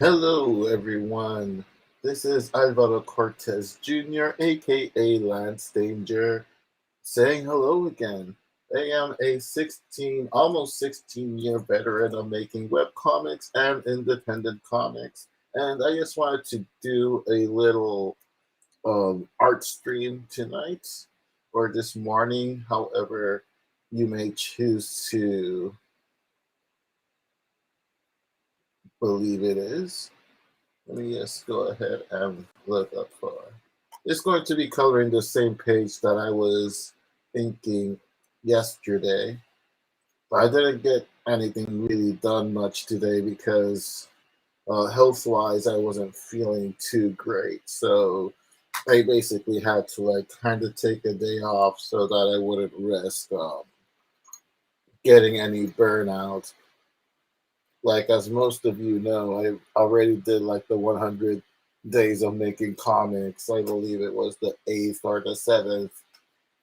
Hello, everyone. This is Alvaro Cortez Jr., aka Lance Danger, saying hello again. I am a 16, almost 16-year veteran of making webcomics and independent comics, and I just wanted to do a little art stream tonight or this morning, however you may choose to believe it is. Let me just go ahead and look up for. It's going to be coloring the same page that I was inking yesterday. But I didn't get anything really done much today because health-wise I wasn't feeling too great. So I basically had to like kind of take a day off so that I wouldn't risk getting any burnout. Like as most of you know, I already did like the 100 days of making comics. I believe it was the eighth or the seventh.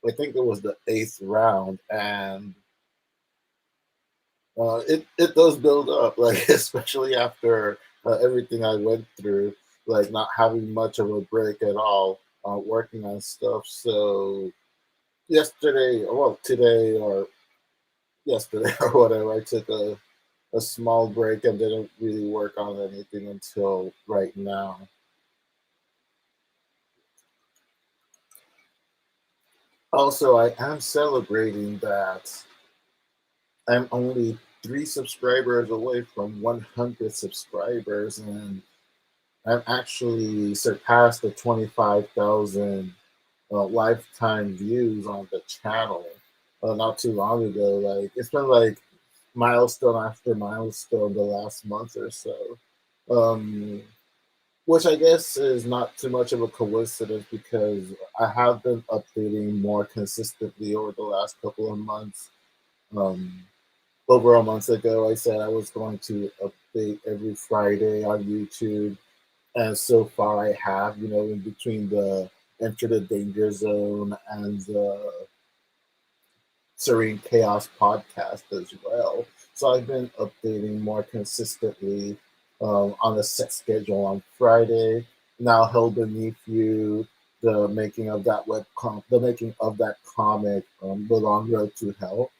I think it was the eighth round, and it does build up, like especially after everything I went through, like not having much of a break at all, working on stuff. So yesterday, well, today or yesterday or whatever, I took a small break and didn't really work on anything until right now. Also, I am celebrating that I'm only 3 subscribers away from 100 subscribers, and I've actually surpassed the 25,000 lifetime views on the channel not too long ago. Like it's been like milestone after milestone the last month or so. Um, which I guess is not too much of a coincidence because I have been updating more consistently over the last couple of months. Um, over a month ago, I said I was going to update every Friday on YouTube, and so far I have. In between the Enter the Danger Zone and the Serene Chaos podcast as well. So I've been updating more consistently on a set schedule on Friday. Now, Hell Beneath You, the making of that comic, The Long Road to Hell,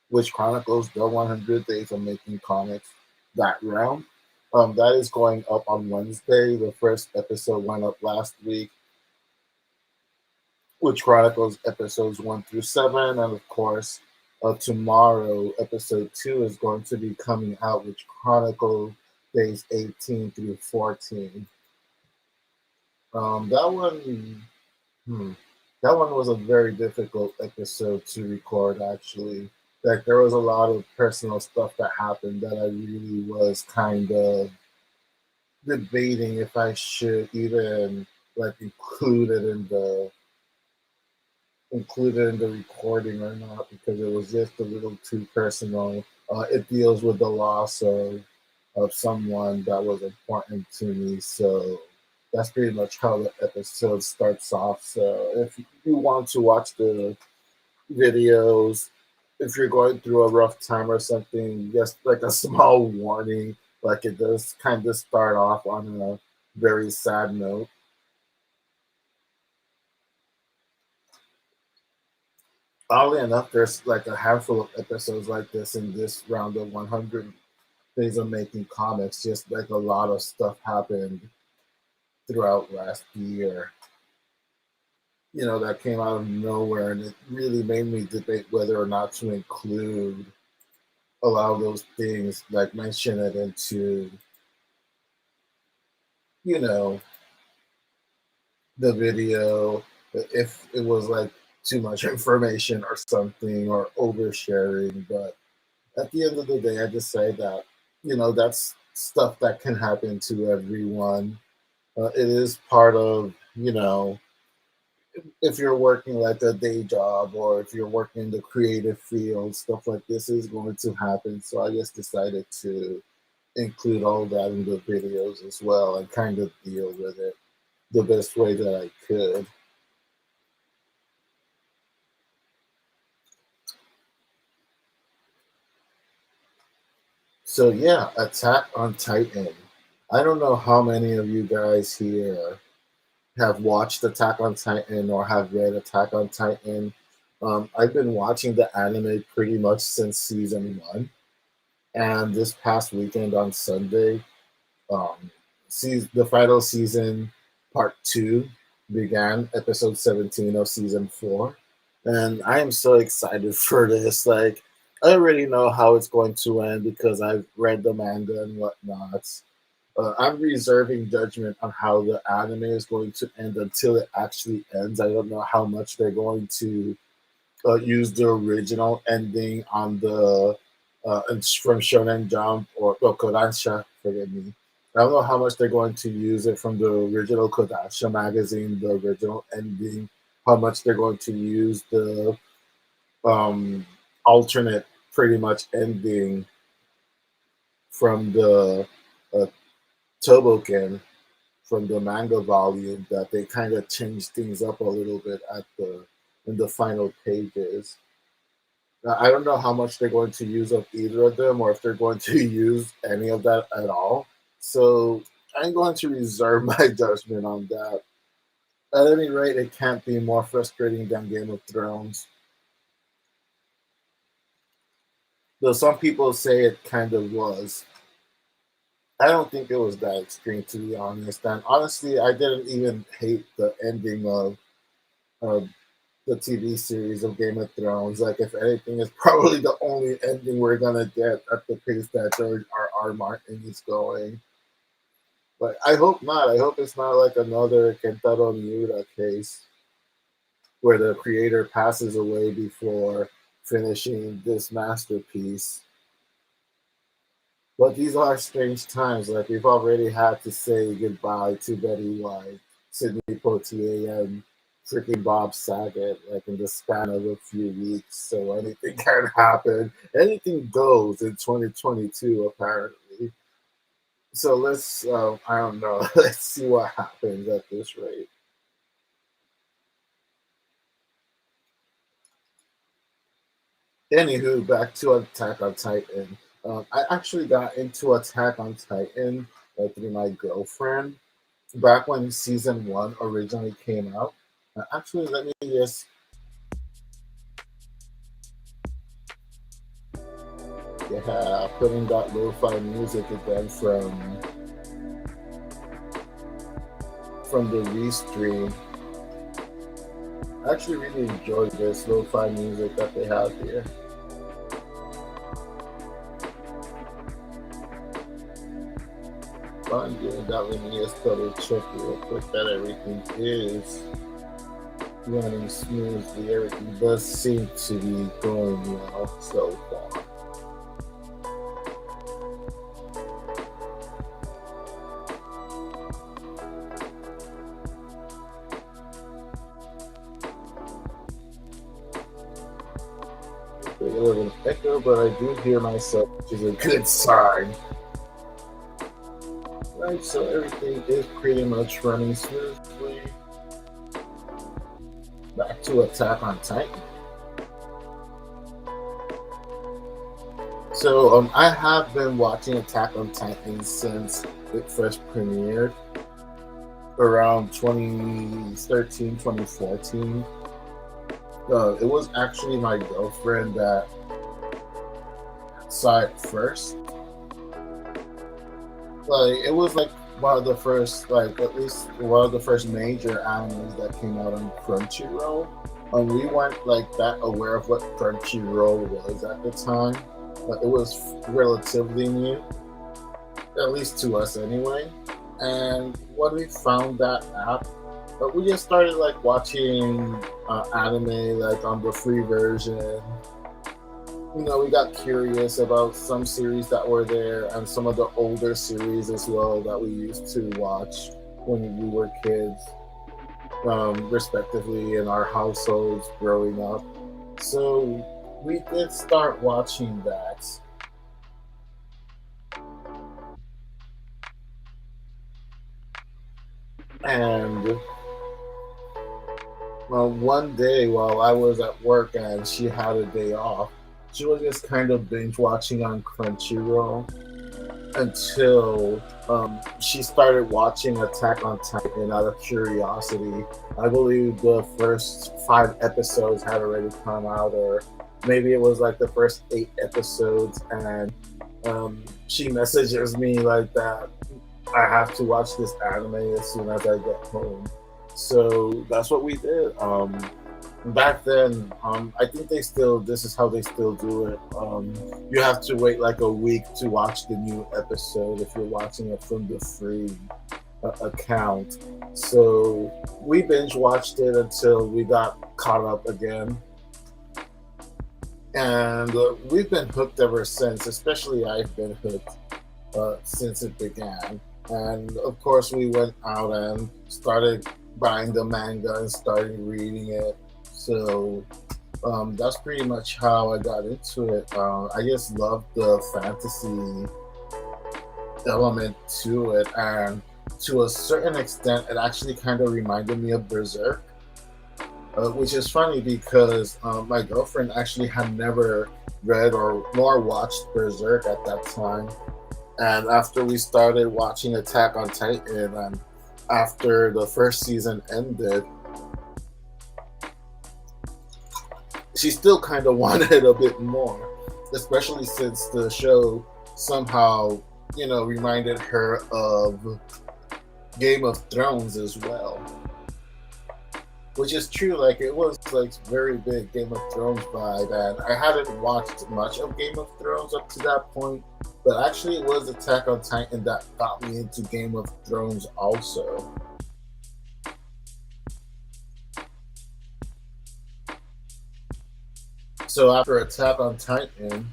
which chronicles the 100 days of making comics that round. That is going up on Wednesday. The first episode went up last week, which chronicles episodes 1 through 7, and of course, tomorrow episode 2 is going to be coming out, which chronicles days 18 through 14. That one, hmm, that one was a very difficult episode to record. Actually, like there was a lot of personal stuff that happened that I really was kind of debating if I should even like include it in the recording or not because it was just a little too personal. It deals with the loss of someone that was important to me, so that's pretty much how the episode starts off. So if you want to watch the videos, if you're going through a rough time or something, just like a small warning, like it does kind of start off on a very sad note. Oddly enough, there's like a handful of episodes like this in this round of 100 days of making comics. Just like a lot of stuff happened throughout last year, that came out of nowhere, and it really made me debate whether or not to include a lot of those things, like mention it into, you know, the video, if it was like too much information or something or oversharing. But at the end of the day, I just say that, that's stuff that can happen to everyone. It is part of, if you're working like a day job or if you're working in the creative field, stuff like this is going to happen. So I just decided to include all that in the videos as well and kind of deal with it the best way that I could. So yeah, Attack on Titan. I don't know how many of you guys here have watched Attack on Titan or have read Attack on Titan. I've been watching the anime pretty much since season one, and this past weekend on Sunday, um, the final season part two began, episode 17 of season four, and I am so excited for this. Like, I already know how it's going to end because I've read the manga and whatnot. I'm reserving judgment on how the anime is going to end until it actually ends. I don't know how much they're going to use the original ending on the from Shonen Jump or Kodansha. Forgive me. I don't know how much they're going to use it from the original Kodansha magazine, the original ending. How much they're going to use the um, alternate, pretty much ending from the uh, Toboken from the manga volume that they kind of changed things up a little bit at the in the final pages. Now, I don't know how much they're going to use of either of them, or if they're going to use any of that at all. So I'm going to reserve my judgment on that. At any rate, it can't be more frustrating than Game of Thrones. Though some people say it kind of was. I don't think it was that extreme, to be honest. And honestly, I didn't even hate the ending of the TV series of Game of Thrones. Like, if anything, it's probably the only ending we're gonna get at the pace that George R. Martin is going. But I hope not. I hope it's not like another Kentaro Miura case where the creator passes away before finishing this masterpiece. But these are strange times. Like, we've already had to say goodbye to Betty White, Sidney Poitier, and freaking Bob Saget, like in the span of a few weeks. So anything can happen. Anything goes in 2022, apparently. So let's, I don't know, let's see what happens at this rate. Anywho, back to Attack on Titan. I actually got into Attack on Titan through my girlfriend back when season one originally came out. Actually, let me just, yeah, putting that lo-fi music again from the restream. I actually really enjoyed this lo-fi music that they have here. While I'm doing that, let me just double check real quick that everything is running smoothly. Everything does seem to be going well so far. A little echo, but I do hear myself, which is a good sign. Right, so everything is pretty much running smoothly. Back to Attack on Titan. So I have been watching Attack on Titan since it first premiered around 2013, 2014. It was actually my girlfriend that saw it first. Like, it was like one of the first, like at least one of the first major animes that came out on Crunchyroll. We weren't like that aware of what Crunchyroll was at the time, but it was relatively new, at least to us anyway. And when we found that app, we just started like watching anime like on the free version. You know, we got curious about some series that were there and some of the older series as well that we used to watch when we were kids, respectively, in our households growing up. So we did start watching that. And well, one day while I was at work and she had a day off, she was just kind of binge watching on Crunchyroll. until she started watching Attack on Titan out of curiosity. I believe the first 5 episodes had already come out, or maybe it was like the first 8 episodes, and she messages me like that. I have to watch this anime as soon as I get home. So that's what we did. Back then, I think they still. This is how they still do it. You have to wait like a week to watch the new episode if you're watching it from the free account. So we binge watched it until we got caught up again, and we've been hooked ever since. Especially I've been hooked since it began. And of course, we went out and started buying the manga and started reading it. So that's pretty much how I got into it. I just loved the fantasy element to it, and to a certain extent, it actually kind of reminded me of Berserk, which is funny because my girlfriend actually had never read or nor watched Berserk at that time. And after we started watching Attack on Titan, and after the first season ended, she still kind of wanted a bit more, especially since the show somehow, reminded her of Game of Thrones as well. Which is true, like it was like very big Game of Thrones vibe, and I hadn't watched much of Game of Thrones up to that point, but actually it was Attack on Titan that got me into Game of Thrones also. So after Attack on Titan,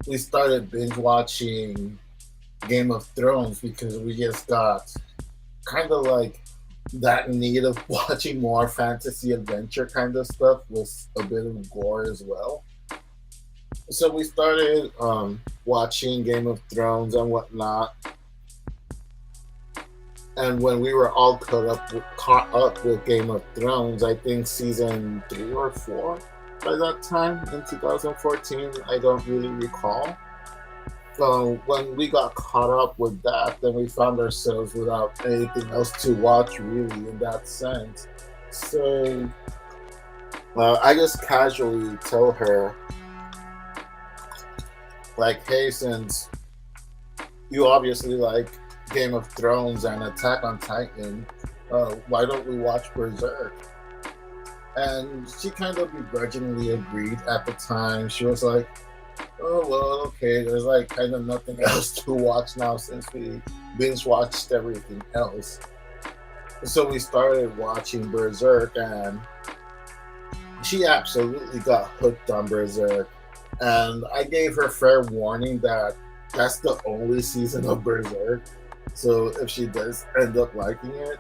we started binge watching Game of Thrones because we just got kind of like that need of watching more fantasy adventure kind of stuff with a bit of gore as well. So we started watching Game of Thrones and whatnot. And when we were all caught up with Game of Thrones, I think season 3 or 4 by that time in 2014. I don't really recall. So when we got caught up with that, then we found ourselves without anything else to watch, really, in that sense. So I just casually tell her, like, hey, since you obviously like Game of Thrones and Attack on Titan, why don't we watch Berserk? And she kind of begrudgingly agreed at the time. She was like, oh, well, okay, there's like kind of nothing else to watch now since we binge watched everything else. So we started watching Berserk, and she absolutely got hooked on Berserk. And I gave her fair warning that that's the only season of Berserk. So if she does end up liking it,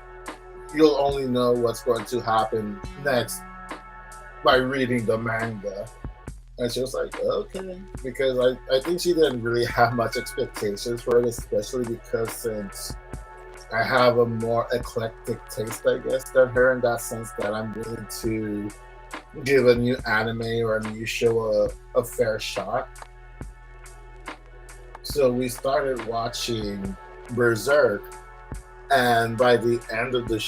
you'll only know what's going to happen next by reading the manga. And she was like, okay. Because I think she didn't really have much expectations for it, especially because since I have a more eclectic taste, I guess, than her in that sense that I'm willing to give a new anime or a new show a fair shot. So we started watching Berserk, and by the end of the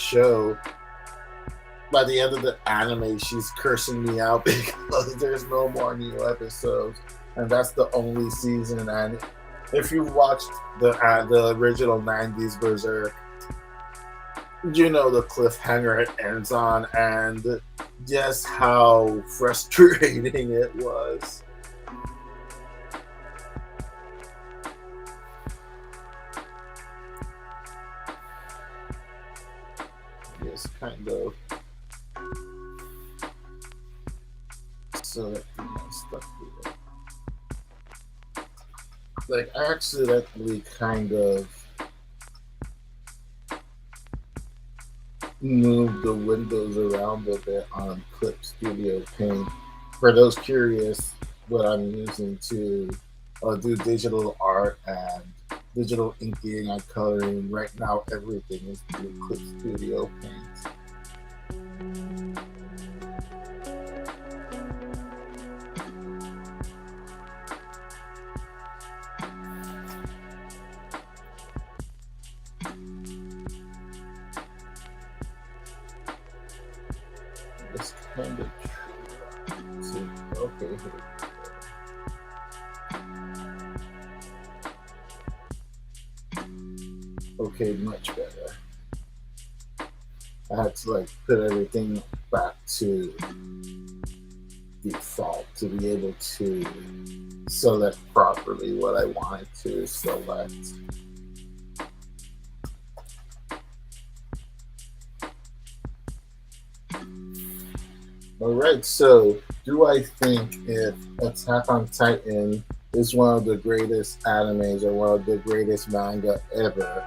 anime, she's cursing me out because there's no more new episodes, and that's the only season. And if you've watched the original '90s Berserk, you know the cliffhanger it ends on, and just how frustrating it was. Just kind of selecting my stuff here. Like I accidentally kind of move the windows around a bit on Clip Studio Paint. For those curious, what I'm using to do digital art and digital inking and coloring, right now everything is through Clip Studio Paint. Okay, much better. I had to like put everything back to default to be able to select properly what I wanted to select. All right, so do I think if Attack on Titan is one of the greatest animes or one of the greatest manga ever?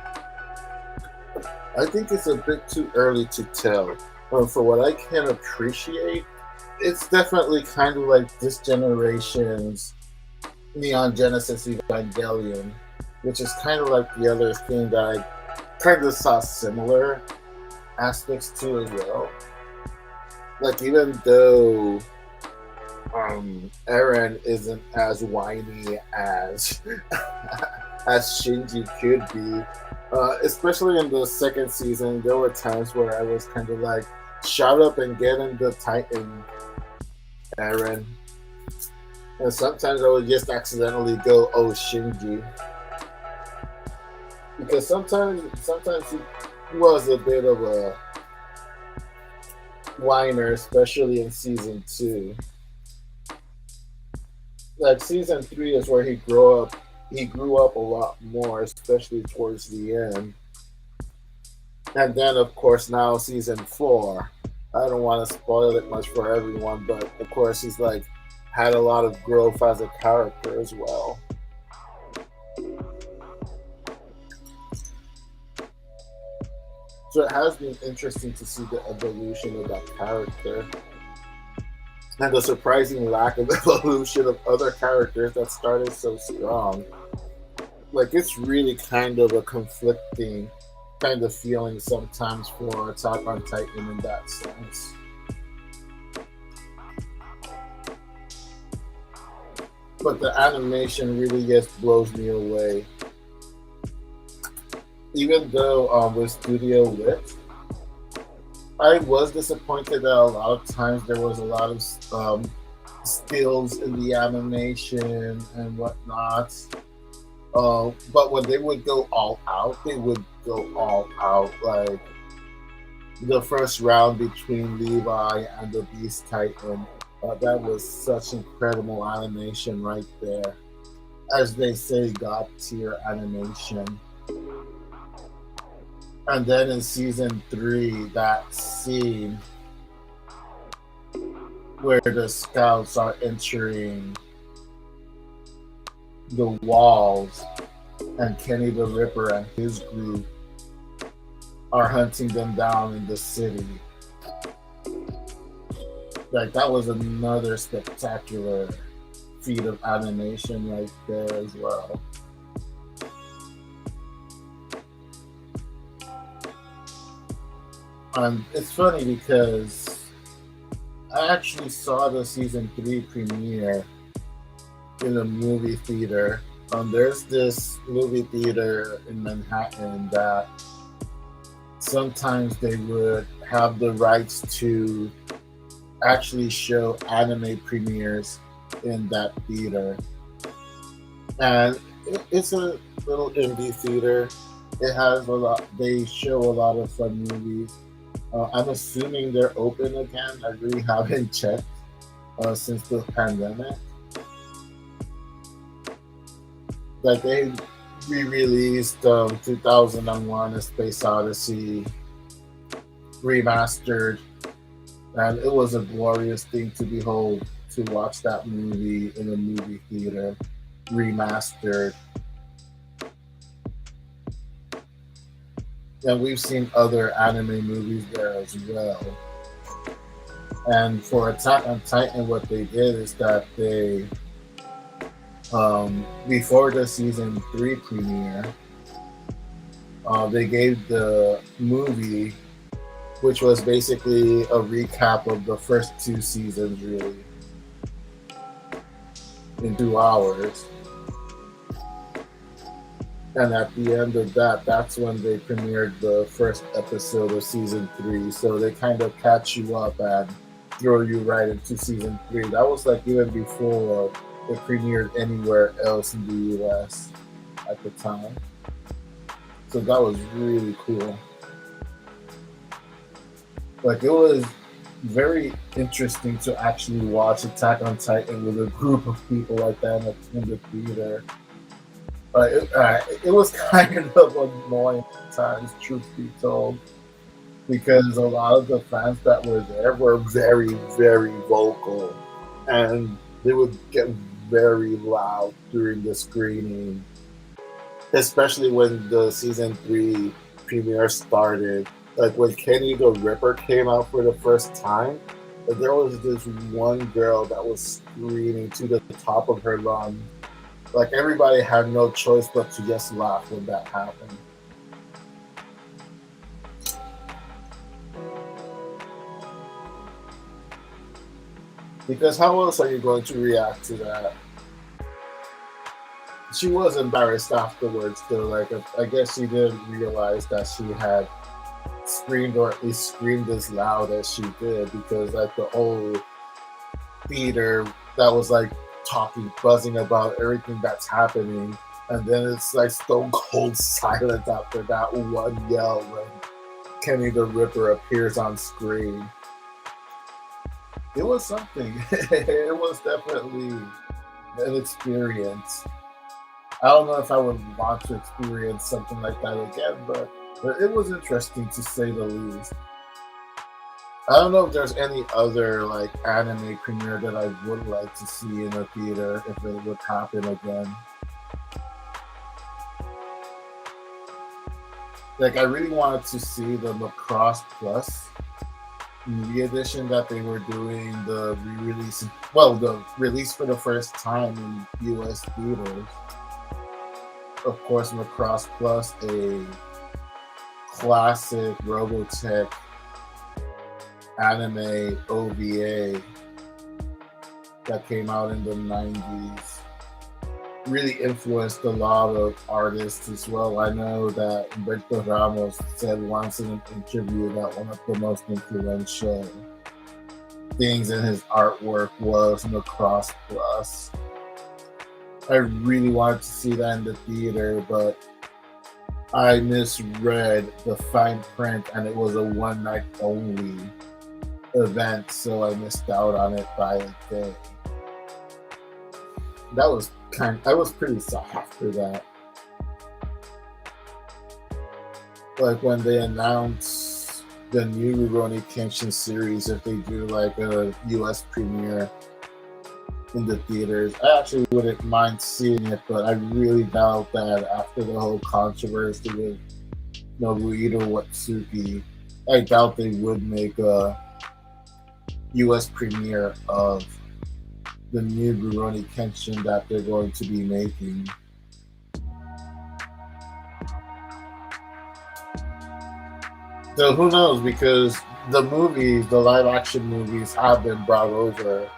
I think it's a bit too early to tell. For what I can appreciate, it's definitely kind of like this generation's Neon Genesis Evangelion, which is kind of like the other thing that I kind of saw similar aspects to as well. Like even though Eren isn't as whiny as as Shinji could be, especially in the second season, there were times where I was kind of like, "Shut up and get in the Titan, Eren." And sometimes I would just accidentally go, "Oh, Shinji," because sometimes he was a bit of a whiner, especially in season 2. Like season 3 is where he grew up. He grew up a lot more, especially towards the end. And then, of course, now season 4. I don't want to spoil it much for everyone, but of course, he's like had a lot of growth as a character as well. So it has been interesting to see the evolution of that character and the surprising lack of evolution of other characters that started so strong. Like it's really kind of a conflicting kind of feeling sometimes for Attack on Titan in that sense. But the animation really just blows me away. Even though with Studio Lit, I was disappointed that a lot of times there was a lot of stills in the animation and whatnot. But when they would go all out, they would go all out. Like the first round between Levi and the Beast Titan, that was such incredible animation right there. As they say, God tier animation. And then in season 3, that scene where the scouts are entering the walls and Kenny the Ripper and his group are hunting them down in the city. Like that was another spectacular feat of animation right there as well. It's funny because I actually saw the season 3 premiere in a movie theater. There's this movie theater in Manhattan that sometimes they would have the rights to actually show anime premieres in that theater. And it's a little indie theater. It has a lot, they show a lot of fun movies. I'm assuming they're open again. I really haven't checked since the pandemic. Like they re-released 2001: A Space Odyssey remastered, and it was a glorious thing to behold to watch that movie in a movie theater remastered. And we've seen other anime movies there as well. And for Attack on Titan, what they did is that they, before the season 3 premiere, they gave the movie, which was basically a recap of the first 2 seasons, really, in 2 hours. And at the end of that, that's when they premiered the first episode of season 3. So they kind of catch you up and throw you right into season three. That was like even before it premiered anywhere else in the US at the time. So that was really cool. Like it was very interesting to actually watch Attack on Titan with a group of people like that in the theater. It was kind of annoying at times, truth be told, because a lot of the fans that were there were very, very vocal, and they would get very loud during the screening, especially when the season three premiere started. Like when Kenny the Ripper came out for the first time, there was this one girl that was screaming to the top of her lungs. Like everybody had no choice but to just laugh when that happened. Because how else are you going to react to that? She was embarrassed afterwards, though. Like I guess she didn't realize that she had screamed, or at least screamed as loud as she did, because like the whole theater that was like talking, buzzing about everything that's happening, and then it's like stone cold silence after that one yell when Kenny the Ripper appears on screen. It was something. It was definitely an experience. I don't know if I would want to experience something like that again, but it was interesting to say the least. I don't know if there's any other like anime premiere that I would like to see in a theater if it would happen again. Like I really wanted to see the Macross Plus movie edition that they were doing the re-release. Well, the release for the first time in U.S. theaters. Of course, Macross Plus, a classic Robotech anime OVA that came out in the 90s. Really influenced a lot of artists as well. I know that Humberto Ramos said once in an interview that one of the most influential things in his artwork was Macross Plus. I really wanted to see that in the theater, but I misread the fine print and it was a one night only event, so I missed out on it by a day. I was pretty sad after that. Like when they announced the new Rurouni Kenshin series, if they do like a US premiere in the theaters, I actually wouldn't mind seeing it, but I really doubt that after the whole controversy with Nobuhiro Watsuki, I doubt they would make a US premiere of the new Rurouni Kenshin that they're going to be making. So who knows? Because the live action movies have been brought over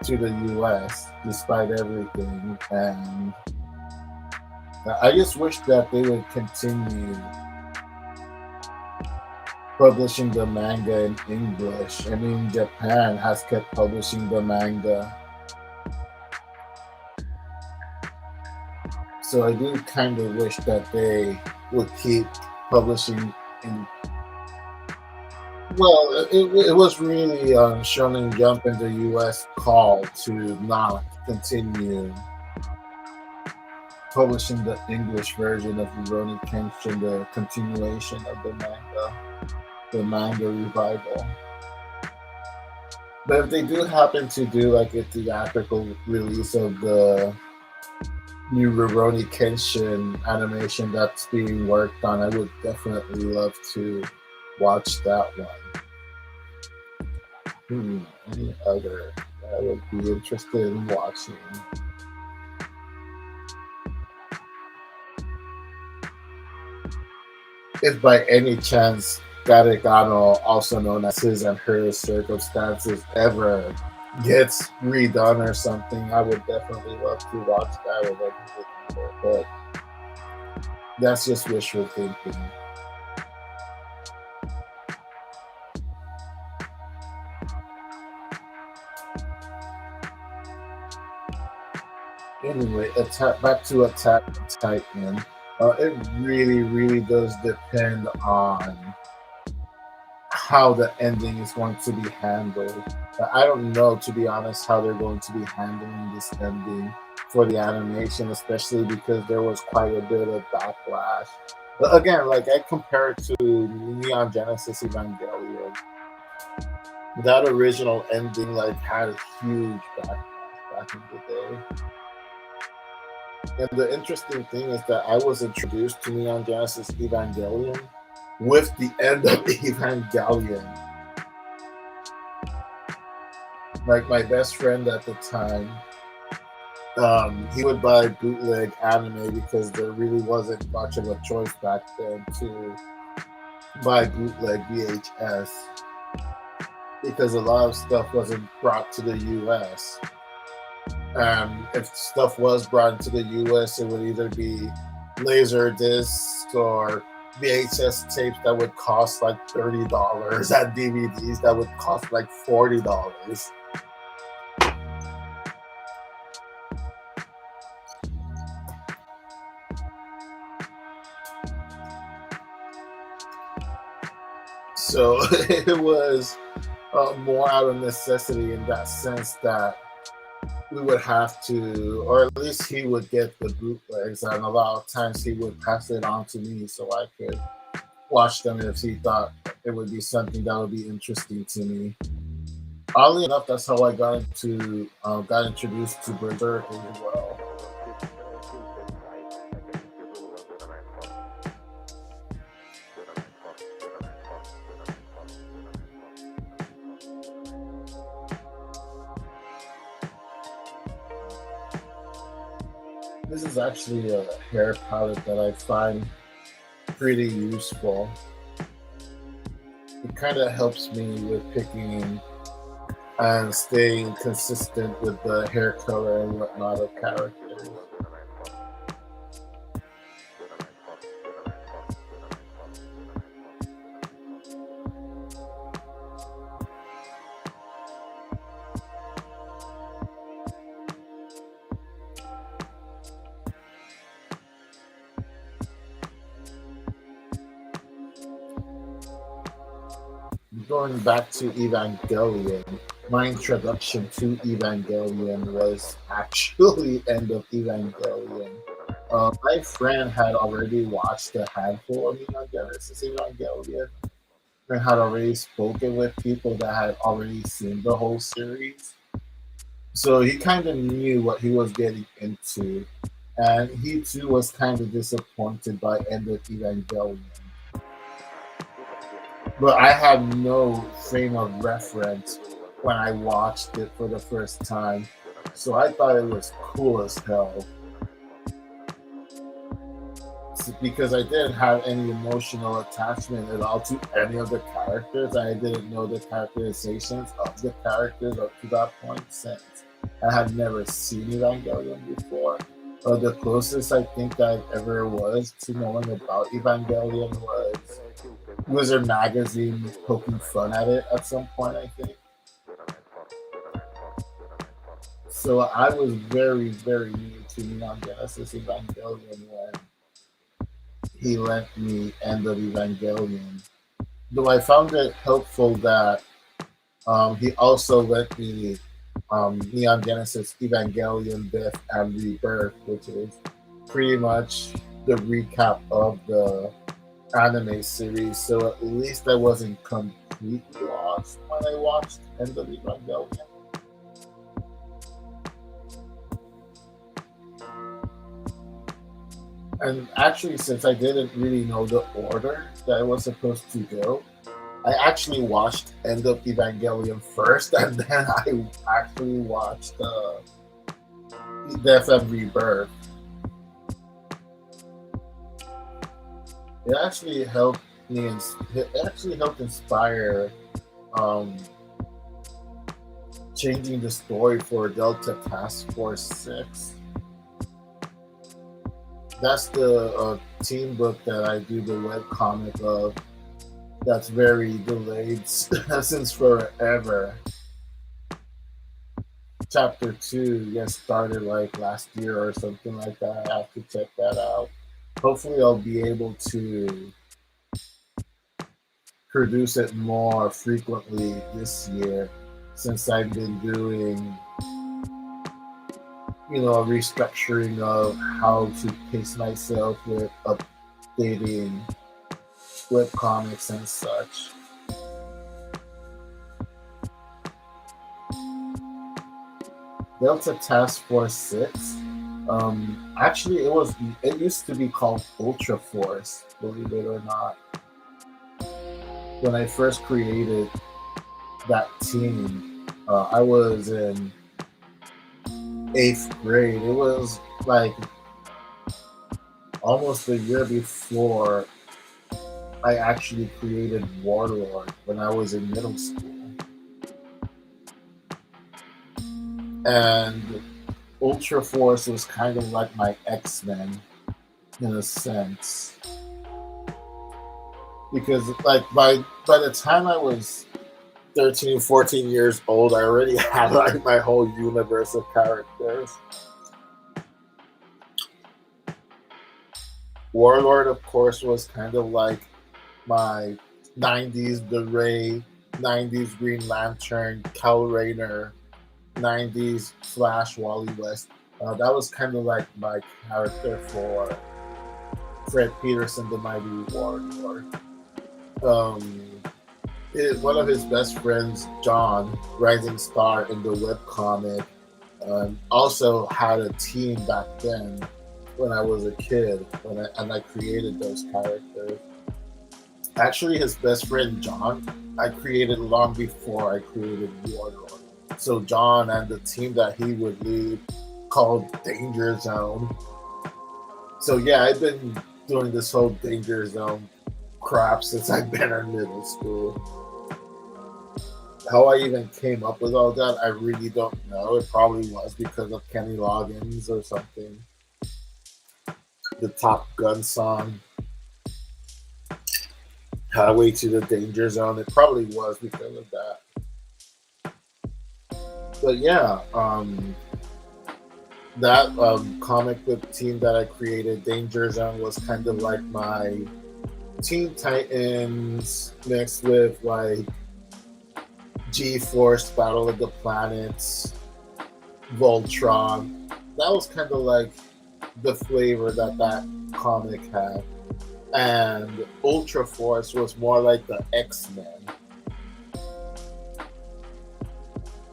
to the US despite everything. And I just wish that they would continue publishing the manga in English. I mean, Japan has kept publishing the manga. So I do kind of wish that they would keep publishing in. Well, it was really Shonen Jump in the U.S. call to not continue publishing the English version of Rurouni Kenshin, the continuation of the manga revival. But if they do happen to do like a theatrical release of the new Rurouni Kenshin animation that's being worked on, I would definitely love to watch that one. Any other that I would be interested in watching? If by any chance Garegano, also known as His and Her Circumstances, ever gets redone or something, I would definitely love to watch that with everything. But that's just wishful thinking. Anyway, back to Attack on Titan. It really, really does depend on how the ending is going to be handled. I don't know, to be honest, how they're going to be handling this ending for the animation, especially because there was quite a bit of backlash. But again, like I compare it to Neon Genesis Evangelion, that original ending like had a huge backlash back in the day. And the interesting thing is that I was introduced to Neon Genesis Evangelion with the end of Evangelion. Like my best friend at the time, he would buy bootleg anime because there really wasn't much of a choice back then to buy bootleg VHS because a lot of stuff wasn't brought to the US. If stuff was brought into the US, it would either be laser discs or VHS tapes that would cost like $30 and DVDs that would cost like $40. So it was more out of necessity in that sense that we would have to, or at least he would get the bootlegs, and a lot of times he would pass it on to me so I could watch them if he thought it would be something that would be interesting to me. Oddly enough, that's how I got introduced to Berserk as well. This is actually a hair palette that I find pretty useful. It kind of helps me with picking and staying consistent with the hair color and whatnot of characters. Going back to Evangelion, my introduction to Evangelion was actually End of Evangelion. My friend had already watched a handful of Neon Genesis Evangelion and had already spoken with people that had already seen the whole series. So he kind of knew what he was getting into. And he too was kind of disappointed by End of Evangelion. But I had no frame of reference when I watched it for the first time. So I thought it was cool as hell because I didn't have any emotional attachment at all to any of the characters. I didn't know the characterizations of the characters up to that point since I had never seen Evangelion before. The closest I think I ever was to knowing about Evangelion was Wizard Magazine poking fun at it at some point, I think. So I was very, very new to Neon Genesis Evangelion when he lent me End of Evangelion. Though I found it helpful that he also lent me Neon Genesis Evangelion Death and Rebirth, which is pretty much the recap of the anime series. So at least I wasn't completely lost when I watched End of Evangelion. And actually, since I didn't really know the order that I was supposed to go, I actually watched End of Evangelion first, and then I actually watched Death and Rebirth. It actually helped me. It actually helped inspire um, changing the story for Delta Task Force 6. That's the team book that I do the webcomic of. That's very delayed since forever. chapter two gets started like last year or something like that. I have to check that out. Hopefully, I'll be able to produce it more frequently this year since I've been doing, a restructuring of how to pace myself with updating webcomics and such. Delta Task Force 6. Actually, it used to be called Ultra Force, believe it or not. When I first created that team, I was in eighth grade. It was like almost a year before I actually created Warlord when I was in middle school. And Ultra Force was kind of like my X-Men in a sense. Because like by the time I was 13, 14 years old, I already had like my whole universe of characters. Warlord, of course, was kind of like my 90s The Ray, 90s Green Lantern, Cal Rayner, 90s Flash, Wally West. That was kind of like my character for Fred Peterson, the Mighty Warlord. One of his best friends, John, Rising Star in the webcomic, also had a team back then when I was a kid, and I created those characters. Actually, his best friend, John, I created long before I created Warlord. So John and the team that he would lead called Danger Zone. So yeah, I've been doing this whole Danger Zone crap since I've been in middle school. How I even came up with all that, I really don't know. It probably was because of Kenny Loggins or something. The Top Gun song, Highway to the Danger Zone. It probably was because of that. But yeah, that comic book team that I created, Danger Zone, was kind of like my Teen Titans mixed with like G-Force, Battle of the Planets, Voltron. That was kind of like the flavor that comic had. And Ultra Force was more like the X-Men.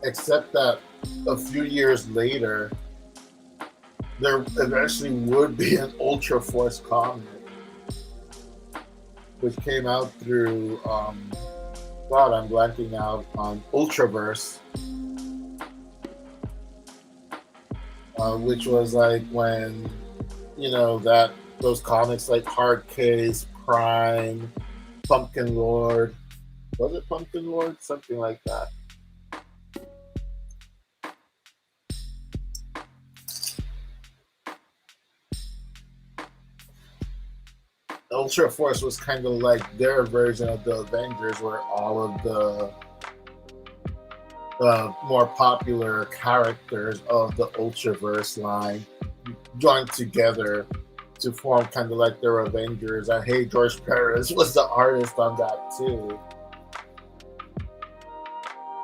Except that a few years later, there eventually would be an Ultra Force comic, which came out through, God, I'm blanking out on Ultraverse, which was like when, that those comics like Hard Case, Prime, Pumpkin Lord. Was it Pumpkin Lord? Something like that. Ultra Force was kind of like their version of the Avengers, where all of the more popular characters of the Ultraverse line joined together to form kind of like their Avengers. And hey, George Perez was the artist on that too.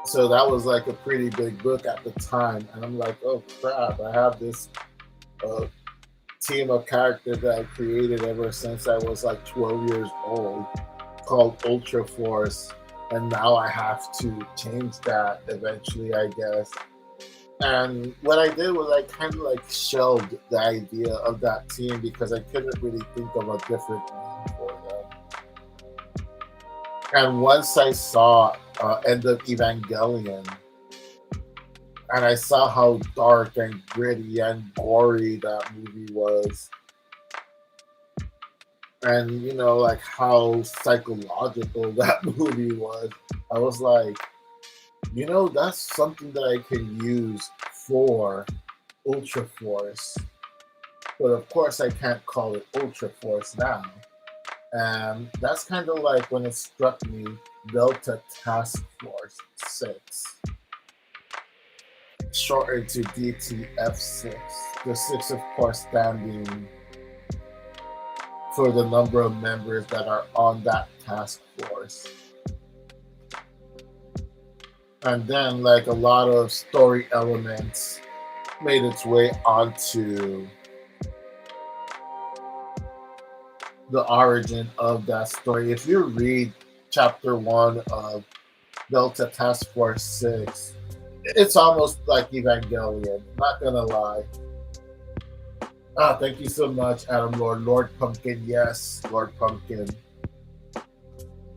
So that was like a pretty big book at the time. And I'm like, oh crap, I have this uh, team of characters that I created ever since I was like 12 years old called Ultra Force. And now I have to change that eventually, I guess. And what I did was I kind of like shelved the idea of that team because I couldn't really think of a different name for them. And once I saw End of Evangelion, and I saw how dark and gritty and gory that movie was, and like how psychological that movie was, I was like, that's something that I can use for Ultra Force. But of course, I can't call it Ultra Force now. And that's kind of like when it struck me, Delta Task Force 6. shortened to DTF6. The six, of course, standing for the number of members that are on that task force. And then, like, a lot of story elements made its way onto the origin of that story. If you read chapter 1 of Delta Task Force 6, it's almost like Evangelion, not gonna lie. Thank you so much, Adam Lord. Lord Pumpkin, yes, Lord Pumpkin.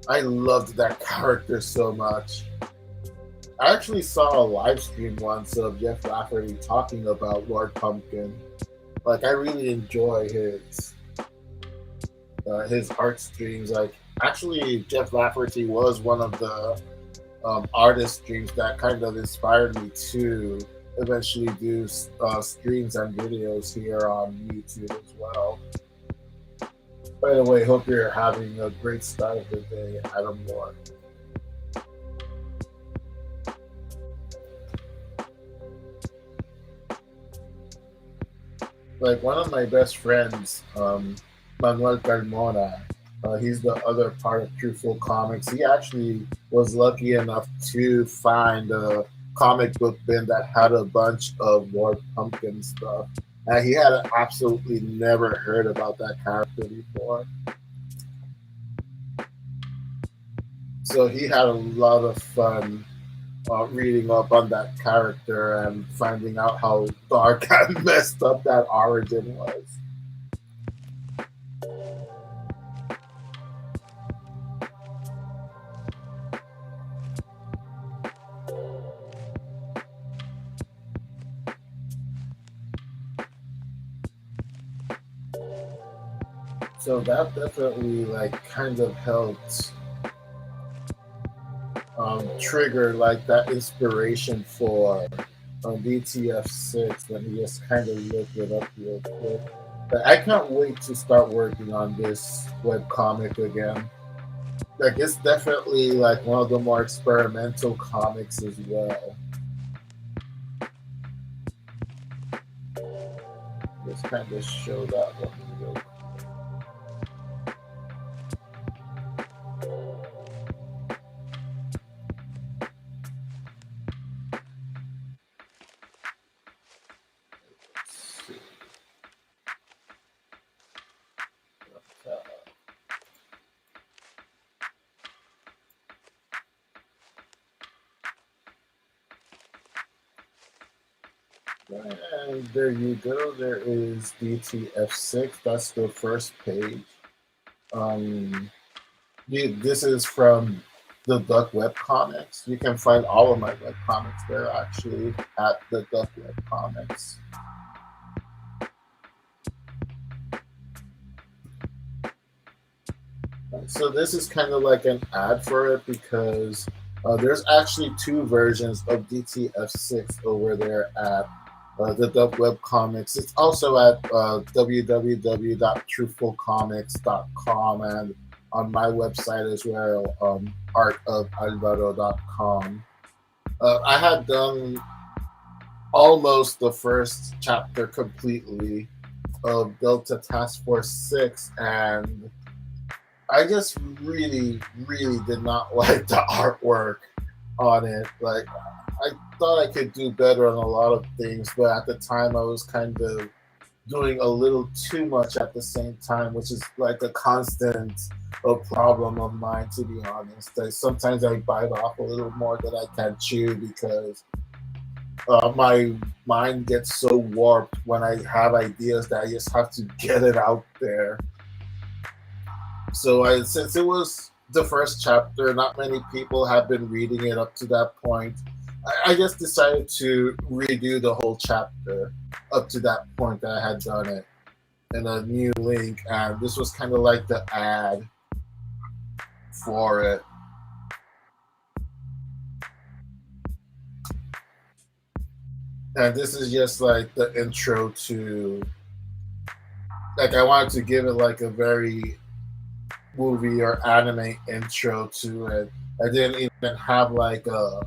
I loved that character so much. I actually saw a live stream once of Jeff Lafferty talking about Lord Pumpkin. Like, I really enjoy his art streams. Like, actually, Jeff Lafferty was one of the artist streams that kind of inspired me to eventually do streams and videos here on YouTube as well. By the way, hope you're having a great start of the day, Adam Moore. Like, one of my best friends, Manuel Carmona, he's the other part of Truthful Comics. He actually was lucky enough to find a comic book bin that had a bunch of Lord Pumpkin stuff. And he had absolutely never heard about that character before. So he had a lot of fun reading up on that character and finding out how dark and messed up that origin was. So that definitely like kind of helped trigger like that inspiration for DTF6. Let me just kind of look it up real quick. But I can't wait to start working on this webcomic again. Like, it's definitely like one of the more experimental comics as well. Just kind of show that one real quick. And there you go. There is DTF6. That's the first page. This is from the Duck Web Comics. You can find all of my web comics there actually at the Duck Web Comics. So this is kind of like an ad for it because there's actually two versions of DTF6 over there at the Duck Web Comics. It's also at www.truthfulcomics.com and on my website as well, artofalvaro.com. I had done almost the first chapter completely of Delta Task Force 6, and I just really, really did not like the artwork on it. Like, I thought I could do better on a lot of things, but at the time I was kind of doing a little too much at the same time, which is like a constant problem of mine, to be honest. Sometimes I bite off a little more than I can chew because my mind gets so warped when I have ideas that I just have to get it out there. So since it was the first chapter, not many people have been reading it up to that point. I just decided to redo the whole chapter up to that point that I had done it in a new link, and this was kind of like the ad for it. And this is just like the intro to, like, I wanted to give it like a very movie or anime intro to it. I didn't even have like a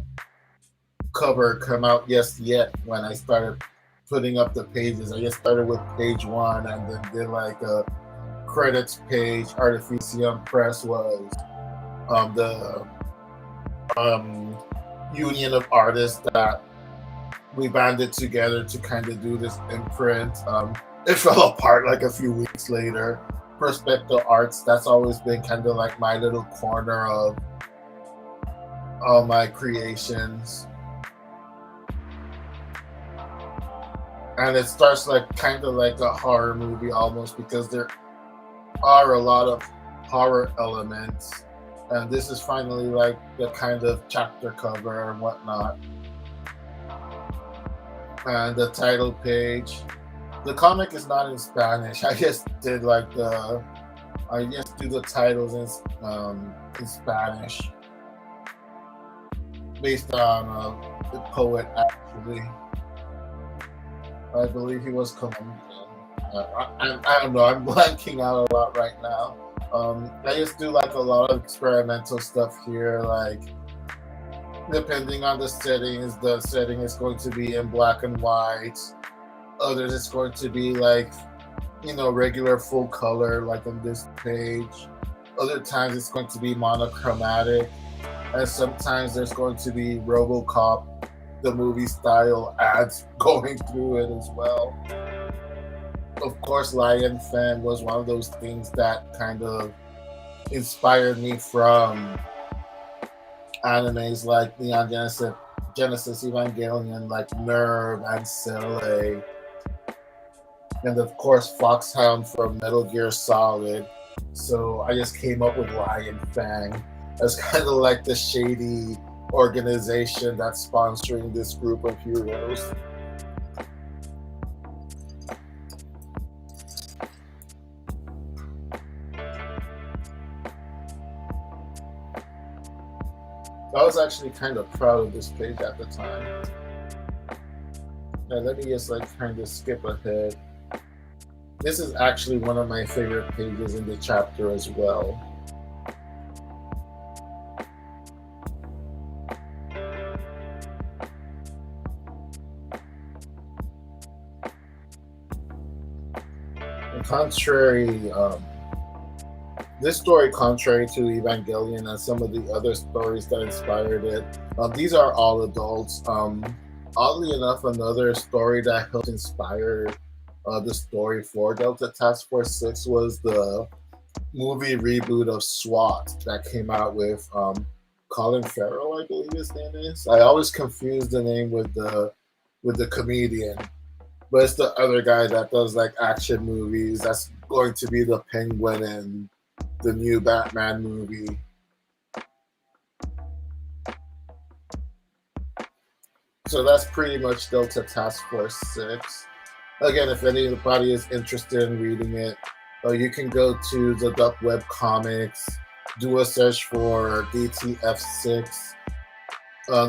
cover come out just yet when I started putting up the pages. I just started with page one and then did like a credits page. Artificium Press was the um, union of artists that we banded together to kind of do this imprint. It fell apart like a few weeks later. Perspective Arts, that's always been kind of like my little corner of all my creations. And it starts like kind of like a horror movie almost because there are a lot of horror elements. And this is finally like the kind of chapter cover and whatnot. And the title page. The comic is not in Spanish. I just did like I just do the titles in Spanish based on the poet actually. I believe he was Colombian. I don't know. I'm blanking out a lot right now. I just do like a lot of experimental stuff here. Like depending on the setting is going to be in black and white. Others it's going to be like regular full color, like on this page. Other times it's going to be monochromatic, and sometimes there's going to be RoboCop, the movie style ads going through it as well. Of course, Lion Fan was one of those things that kind of inspired me from animes like Neon Genesis Evangelion, like Nerve and Cele, and of course Foxhound from Metal Gear Solid. So I just came up with Lion Fang as kind of like the shady organization that's sponsoring this group of heroes. I was actually kind of proud of this page at the time. Now let me just like kind of skip ahead. This is actually one of my favorite pages in the chapter as well. And this story, contrary to Evangelion and some of the other stories that inspired it, these are all adults. Oddly enough, another story that helped inspire the story for Delta Task Force 6 was the movie reboot of SWAT that came out with Colin Farrell, I believe his name is. I always confuse the name with the comedian, but it's the other guy that does like action movies. That's going to be the Penguin in the new Batman movie. So that's pretty much Delta Task Force 6. Again, if anybody is interested in reading it, you can go to the Duck Web Comics, do a search for DTF6.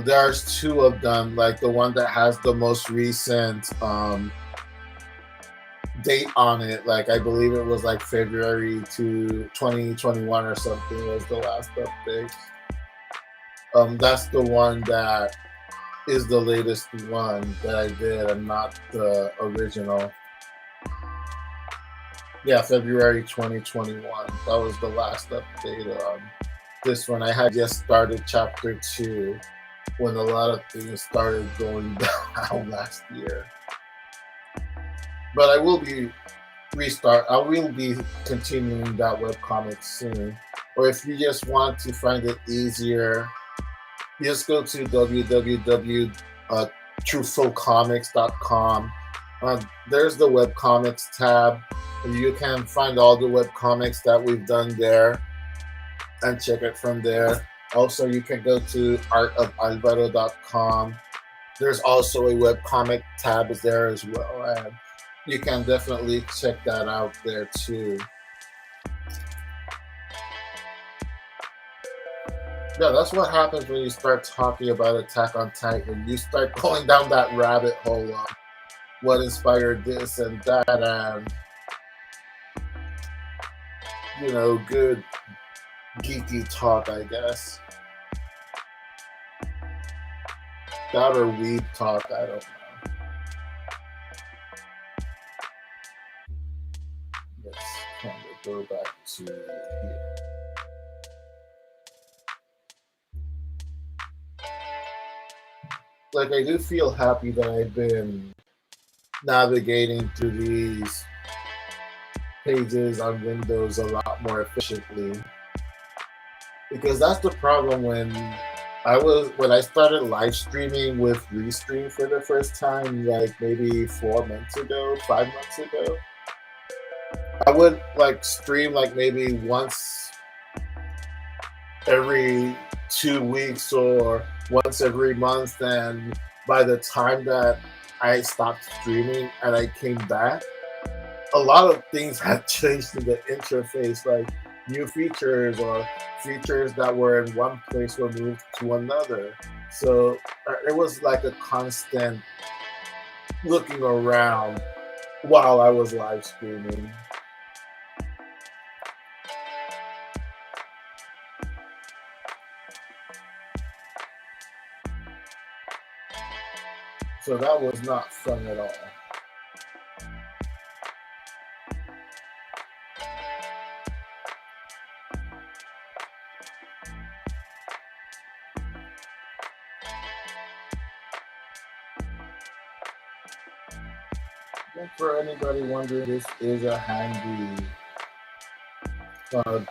There's two of them, like the one that has the most recent date on it. Like I believe it was like February to 2021 or something was the last update. That's the one that is the latest one that I did and not the original. Yeah, February 2021. That was the last update on this one. I had just started chapter 2 when a lot of things started going down last year. But I will be continuing that webcomic soon. Or if you just want to find it easier, just go to www.truthfulcomics.com. There's the webcomics tab. You can find all the webcomics that we've done there and check it from there. Also, you can go to artofalvaro.com. There's also a webcomic tab there as well, and you can definitely check that out there too. Yeah, that's what happens when you start talking about Attack on Titan. You start going down that rabbit hole of what inspired this and that, and good geeky talk, I guess. That or weed talk, I don't know. Let's kind of go back to here. Like, I do feel happy that I've been navigating through these pages on Windows a lot more efficiently, because that's the problem when I started live streaming with Restream for the first time, like maybe 4 months ago, 5 months ago. I would like stream like maybe once every 2 weeks or once every month, and by the time that I stopped streaming and I came back, a lot of things had changed in the interface, like new features or features that were in one place were moved to another. So it was like a constant looking around while I was live streaming. So that was not fun at all. And for anybody wondering, this is a handy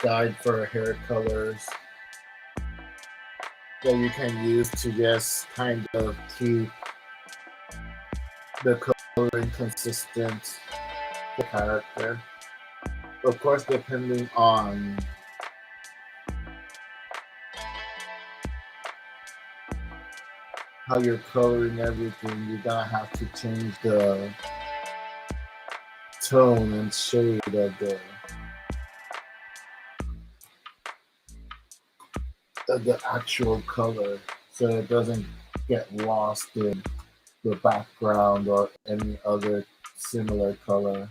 guide for hair colors that you can use to just kind of keep the coloring consistent for character. Of course, depending on how you're coloring everything, you're gonna have to change the tone and shade of the actual color, so it doesn't get lost in the background or any other similar color.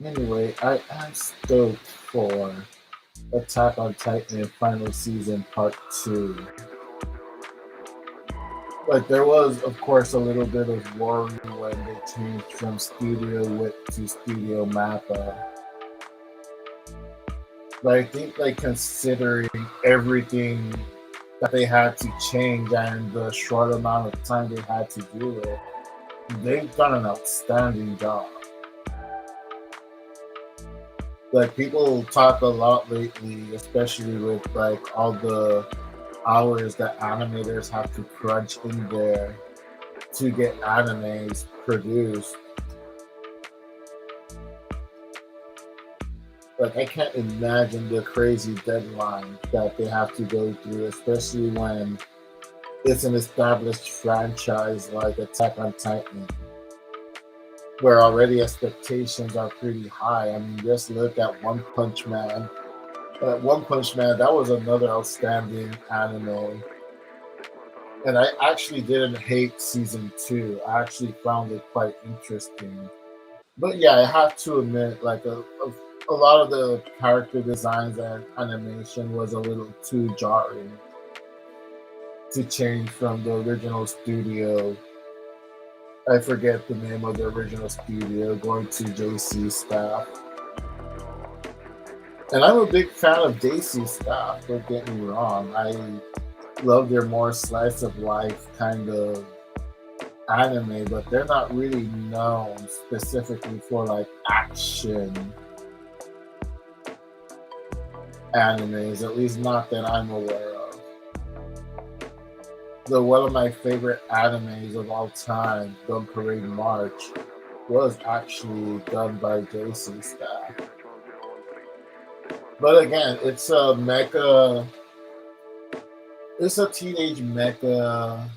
Anyway, I am stoked for Attack on Titan Final Season Part 2. Like, there was, of course, a little bit of worry when they changed from Studio Wit to Studio Mappa. But I think, like, considering everything that they had to change and the short amount of time they had to do it, they've done an outstanding job. Like, people talk a lot lately, especially with like all the hours that animators have to crunch in there to get animes produced. Like, I can't imagine the crazy deadline that they have to go through, especially when it's an established franchise like Attack on Titan, where already expectations are pretty high. I mean, just look at One Punch Man. One Punch Man, that was another outstanding anime. And I actually didn't hate season two. I actually found it quite interesting. But yeah, I have to admit, like a lot of the character designs and animation was a little too jarring to change from the original studio. I forget the name of the original studio, going to JC staff. And I'm a big fan of JC staff, don't get me wrong. I love their more slice of life kind of anime, but they're not really known specifically for like action animes, at least not that I'm aware of. Though one of my favorite animes of all time, Gun Parade March, was actually done by JC staff. But again, it's a teenage mecha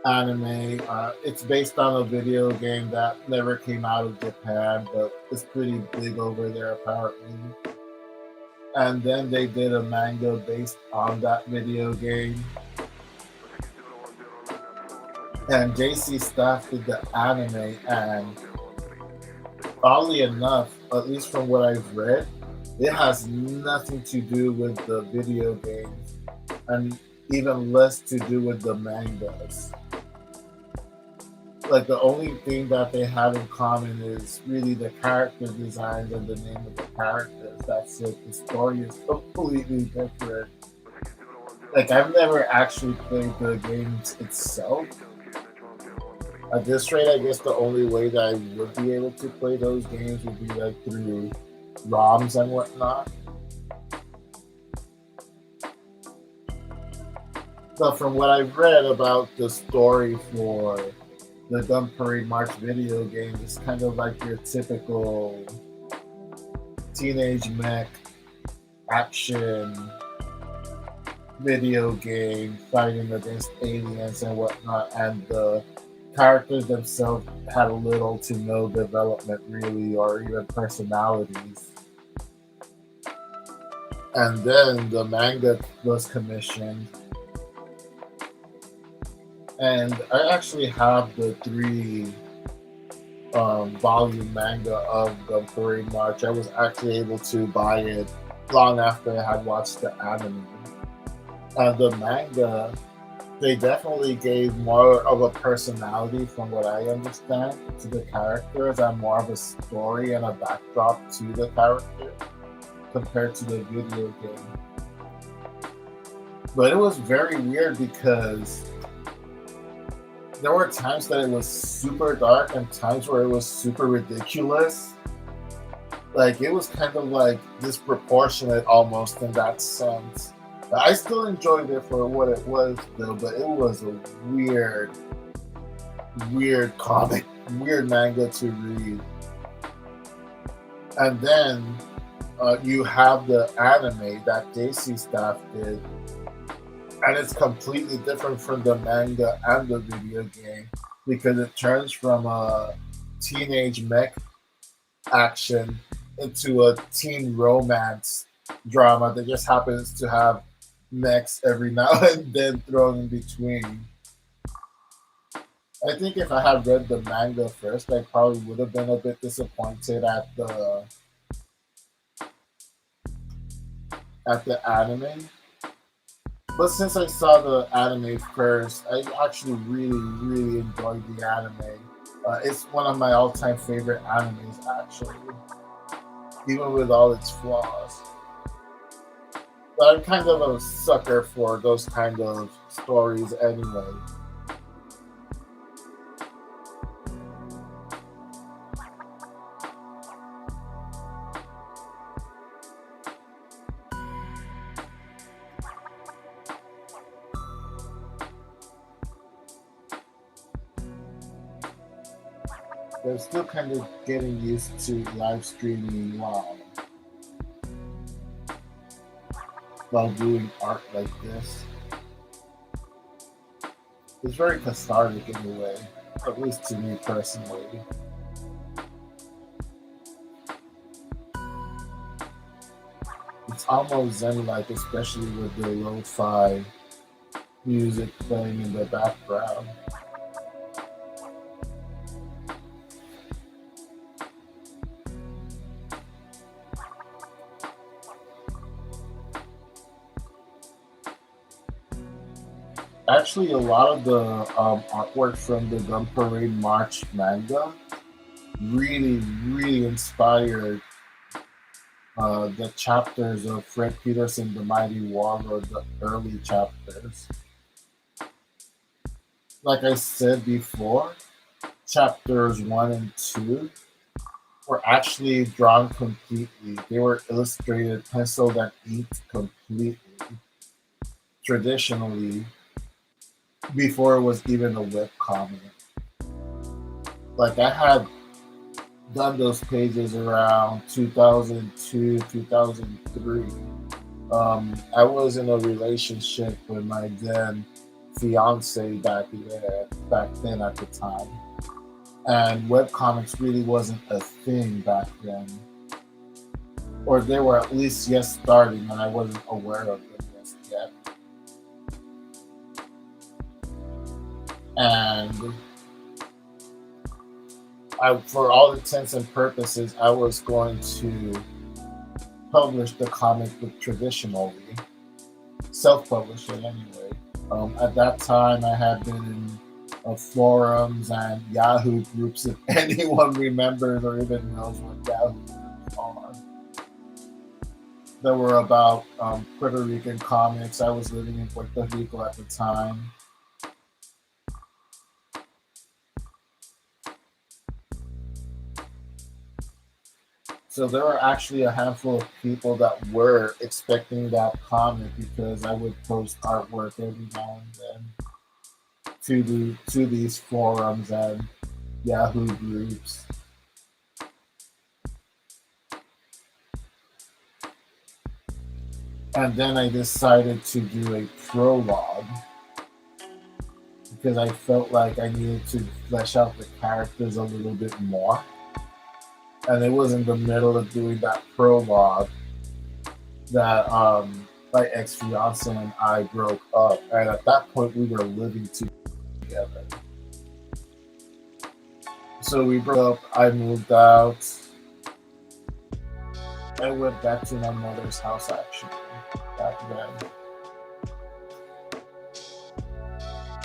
anime. It's based on a video game that never came out of Japan, but it's pretty big over there apparently. And then they did a manga based on that video game. And JC Staff did the anime, and oddly enough, at least from what I've read, it has nothing to do with the video games, and even less to do with the mangas. Like the only thing that they have in common is really the character designs and the name of the characters. That's it. The story is completely different. Like I've never actually played the games itself. At this rate, I guess the only way that I would be able to play those games would be like through ROMs and whatnot. But from what I've read about the story for the Gun Parade March video game, it's kind of like your typical teenage mech action video game fighting against aliens and whatnot, and the characters themselves had little to no development really, or even personalities. And then the manga was commissioned, and I actually have the three volume manga of the Parade March. I was actually able to buy it long after I had watched the anime. The manga, they definitely gave more of a personality, from what I understand, to the characters, and more of a story and a backdrop to the character compared to the video game. But it was very weird because there were times that it was super dark and times where it was super ridiculous. Like it was kind of like disproportionate almost in that sense. But I still enjoyed it for what it was though, but it was a weird comic, weird manga to read. And then you have the anime that JC Staff did, and it's completely different from the manga and the video game because it turns from a teenage mech action into a teen romance drama that just happens to have mechs every now and then thrown in between. I think if I had read the manga first, I probably would have been a bit disappointed at the anime. But since I saw the anime first, I actually really enjoyed the anime. It's one of my all-time favorite animes, actually, even with all its flaws. But I'm kind of a sucker for those kind of stories anyway. But I'm still kind of getting used to live streaming while doing art like this. It's very cathartic in a way, at least to me personally. It's almost zen-like, especially with the lo-fi music playing in the background. Actually, a lot of the artwork from the Gun Parade March manga really inspired the chapters of Fred Peterson, the Mighty Warlord, the early chapters. Like I said before, chapters 1 and 2 were actually drawn completely. They were illustrated, penciled, and inked completely, traditionally, before it was even a webcomic. Like I had done those pages around 2002, 2003. I was in a relationship with my then fiance back then at the time, and webcomics really wasn't a thing back then, or they were at least just starting, and I wasn't aware of them just yet. and for all intents and purposes, I was going to publish the comic book traditionally, self-publish it anyway. At that time, I had been in forums and Yahoo groups. If anyone remembers or even knows what Yahoo groups are, that were about Puerto Rican comics. I was living in Puerto Rico at the time. So there were actually a handful of people that were expecting that comic because I would post artwork every now and then to these forums and Yahoo groups. And then I decided to do a prologue because I felt like I needed to flesh out the characters a little bit more. And it was in the middle of doing that prologue that my ex fiance and I broke up. And at that point, we were living together. So we broke up. I moved out. I went back to my mother's house actually back then.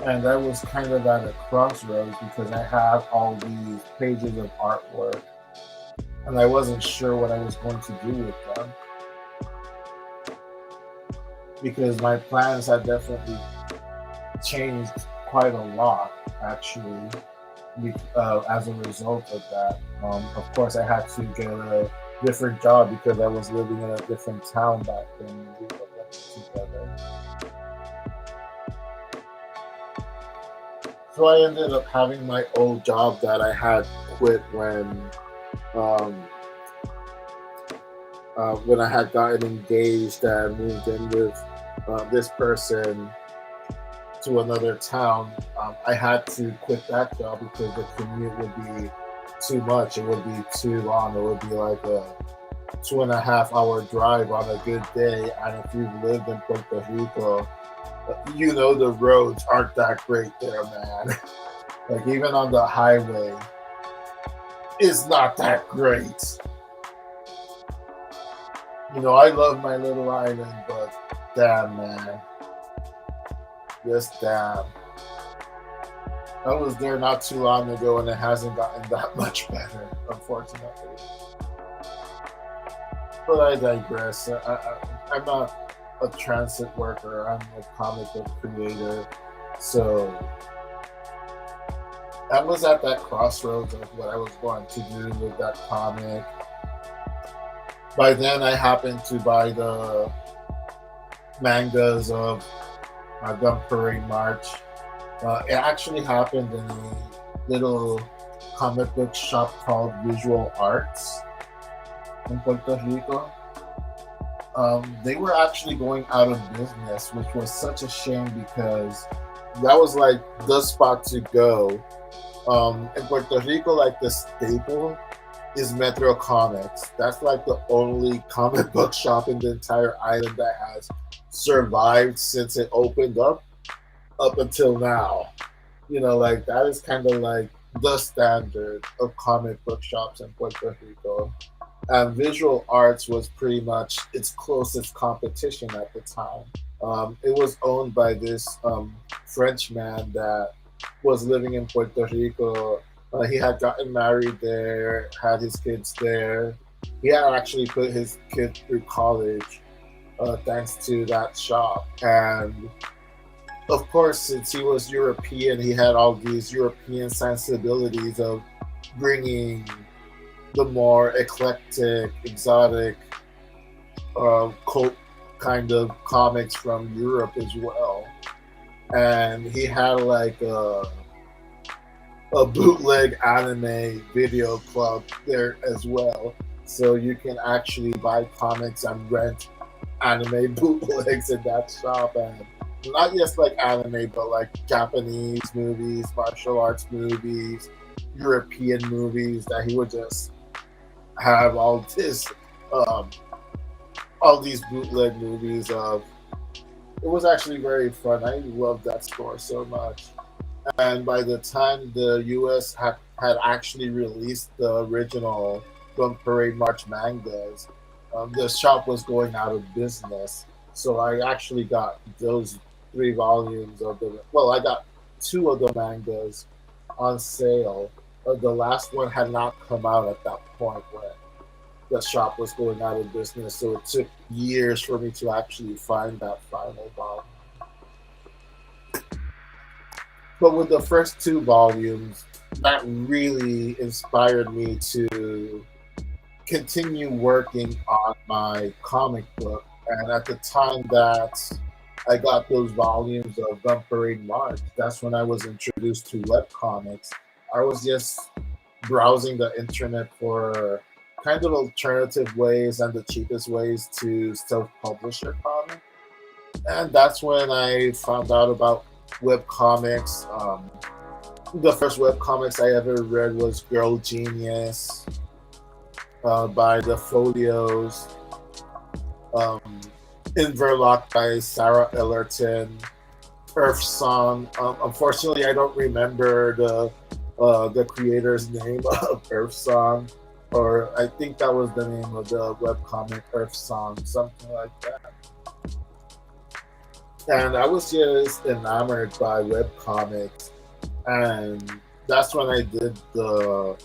And I was kind of at a crossroads because I had all these pages of artwork and I wasn't sure what I was going to do with them because my plans had definitely changed quite a lot actually as a result of that. Of course, I had to get a different job because I was living in a different town back then when we were living together. So I ended up having my old job that I had quit um, when I had gotten engaged and moved in with this person to another town. I had to quit that job because the commute would be too much. It would be too long. It would be like a 2.5 hour drive on a good day. And if you've lived in Puerto Rico, you know the roads aren't that great there, man. Like even on the highway, it's not that great. I love my little island, but damn, man, just damn. I was there not too long ago, and it hasn't gotten that much better, unfortunately. But I digress. I'm not a transit worker. I'm a comic book creator, so I was at that crossroads of what I was going to do with that comic. By then, I happened to buy the mangas of Gun Parade March. It actually happened in a little comic book shop called Visual Arts in Puerto Rico. They were actually going out of business, which was such a shame because that was like the spot to go. In Puerto Rico, like the staple is Metro Comics. That's like the only comic book shop in the entire island that has survived since it opened up until now. Like that is kind of like the standard of comic book shops in Puerto Rico. And Visual Arts was pretty much its closest competition at the time. It was owned by this French man that was living in Puerto Rico. He had gotten married there, had his kids there. He had actually put his kid through college thanks to that shop. And of course, since he was European, he had all these European sensibilities of bringing the more eclectic, exotic, cult kind of comics from Europe as well. And he had like a bootleg anime video club there as well. So you can actually buy comics and rent anime bootlegs in that shop. And not just like anime, but like Japanese movies, martial arts movies, European movies that he would just have um, all these bootleg movies of. It was actually very fun. I loved that store so much. And by the time the US had actually released the original Gun Parade March mangas, the shop was going out of business. So I actually got those 3 volumes of the, well, I got 2 of the mangas on sale. The last one had not come out at that point when the shop was going out of business. So it took years for me to actually find that final volume. But with the first 2 volumes, that really inspired me to continue working on my comic book. And at the time that I got those volumes of Gun Parade March, that's when I was introduced to webcomics. I was just browsing the internet for kind of alternative ways and the cheapest ways to self publish your comic. And that's when I found out about webcomics. The first webcomics I ever read was Girl Genius by the Folios, um, Inverloch by Sarah Ellerton, Earth Song. Unfortunately, I don't remember the creator's name of Earth Song, or I think that was the name of the webcomic, Earth Song, something like that. And I was just enamored by webcomics, and that's when I did the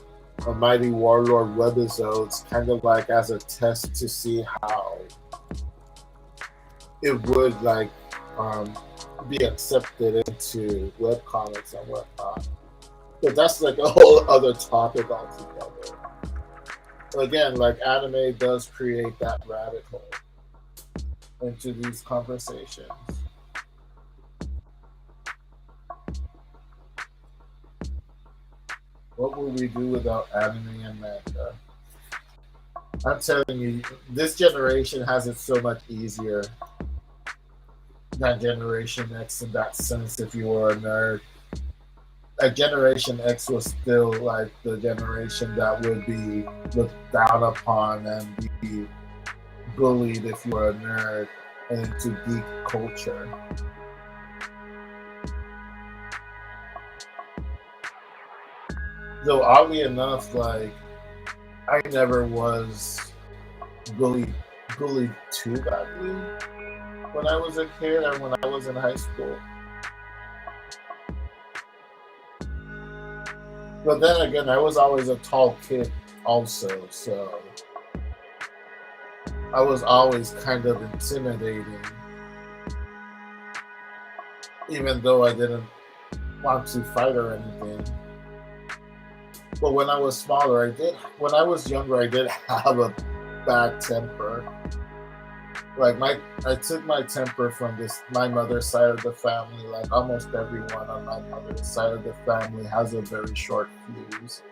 Mighty Warlord webisodes, kind of like as a test to see how it would um, be accepted into webcomics and whatnot. But that's like a whole other topic altogether. Again, like anime does create that radical into these conversations. What would we do without anime and manga? I'm telling you, this generation has it so much easier than Generation X in that sense. If you were a nerd, like Generation X was still like the generation that would be looked down upon and be bullied if you were a nerd and into geek culture. Though oddly enough, like I never was bullied bullied too badly when I was a kid and when I was in high school. But then again, I was always a tall kid also, so I was always kind of intimidating, even though I didn't want to fight or anything. But when I was smaller, I did. When I was younger, I did have a bad temper. Like I took my temper from this my mother's side of the family. Like almost everyone on my mother's side of the family has a very short fuse.